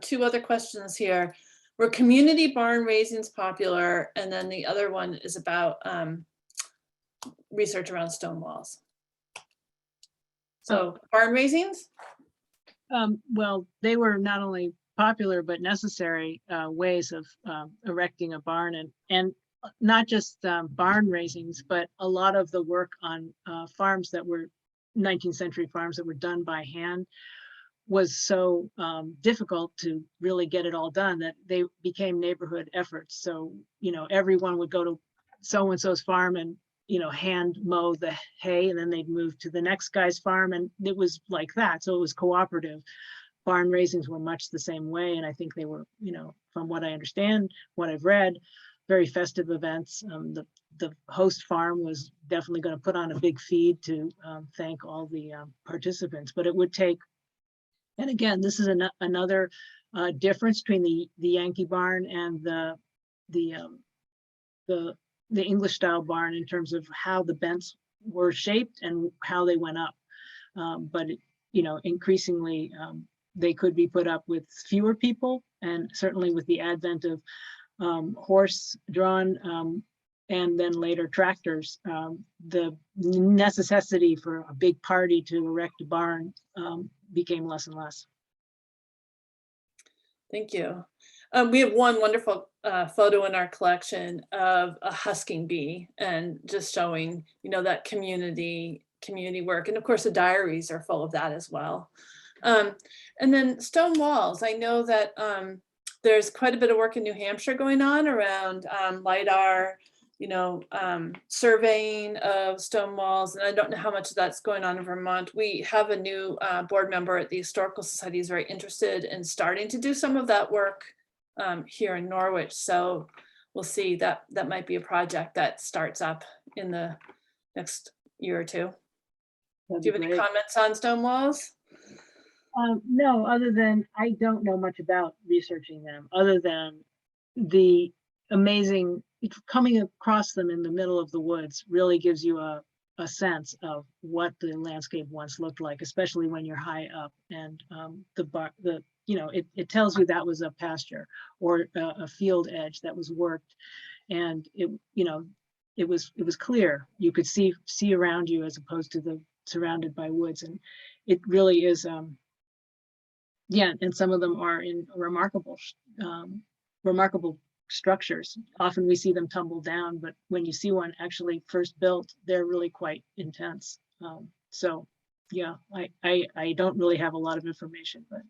two other questions here. Were community barn raisings popular? And then the other one is about research around stone walls. So barn raisings? Well, they were not only popular, but necessary ways of erecting a barn and not just barn raisings, but a lot of the work on farms that were 19th century farms that were done by hand was so difficult to really get it all done that they became neighborhood efforts. So, everyone would go to so-and-so's farm and, hand mow the hay, and then they'd move to the next guy's farm. And it was like that. So it was cooperative. Barn raisings were much the same way. And I think they were, from what I understand, what I've read, very festive events. The host farm was definitely going to put on a big feed to thank all the participants, but it would take, and again, this is another difference between the Yankee barn and the English style barn in terms of how the bents were shaped and how they went up. But increasingly they could be put up with fewer people, and certainly with the advent of horse-drawn and then later tractors, the necessity for a big party to erect a barn became less and less. Thank you. We have one wonderful photo in our collection of a husking bee, and just showing, that community work. And of course, the diaries are full of that as well. And then stone walls. I know that there's quite a bit of work in New Hampshire going on around LIDAR, surveying of stone walls. And I don't know how much of that's going on in Vermont. We have a new board member at the Historical Society who's very interested in starting to do some of that work here in Norwich. So we'll see. That might be a project that starts up in the next year or two. That'd Do you be have any great. comments on stone walls? No, other than I don't know much about researching them, other than the amazing coming across them in the middle of the woods really gives you a sense of what the landscape once looked like, especially when you're high up. And it tells you that was a pasture or a field edge that was worked, and it was clear. You could see around you as opposed to the surrounded by woods, and it really is. Yeah, and some of them are in remarkable structures. Often we see them tumble down, but when you see one actually first built, they're really quite intense. So yeah, I don't really have a lot of information, but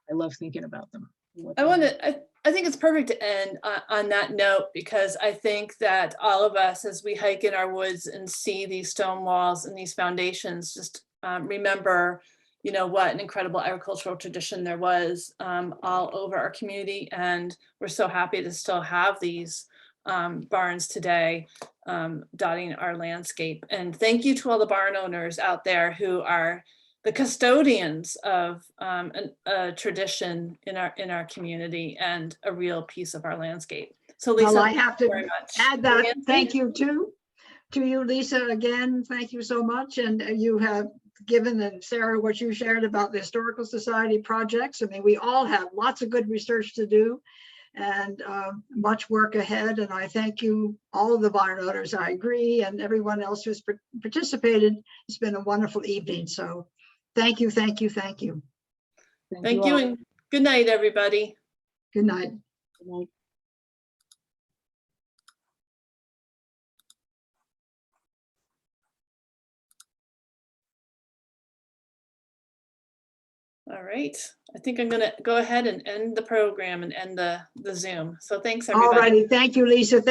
I love thinking about them. I think it's perfect to end on that note, because I think that all of us, as we hike in our woods and see these stone walls and these foundations, just remember, what an incredible agricultural tradition there was all over our community. And we're so happy to still have these barns today dotting our landscape. And thank you to all the barn owners out there who are the custodians of a tradition in our community and a real piece of our landscape. So Lisa, Well, I have to very much. add that. Nancy? Thank you to you, Lisa, again. Thank you so much. And you have given Sarah what you shared about the Historical Society projects. I mean, we all have lots of good research to do and much work ahead. And I thank you, all of the barn owners, I agree, and everyone else who's participated. It's been a wonderful evening. So thank you, thank you, thank you. Thank you, all. and good night, everybody. Good night. Good night. All right, I think I'm gonna go ahead and end the program and end the Zoom. So thanks, All everybody. righty. Thank you, Lisa.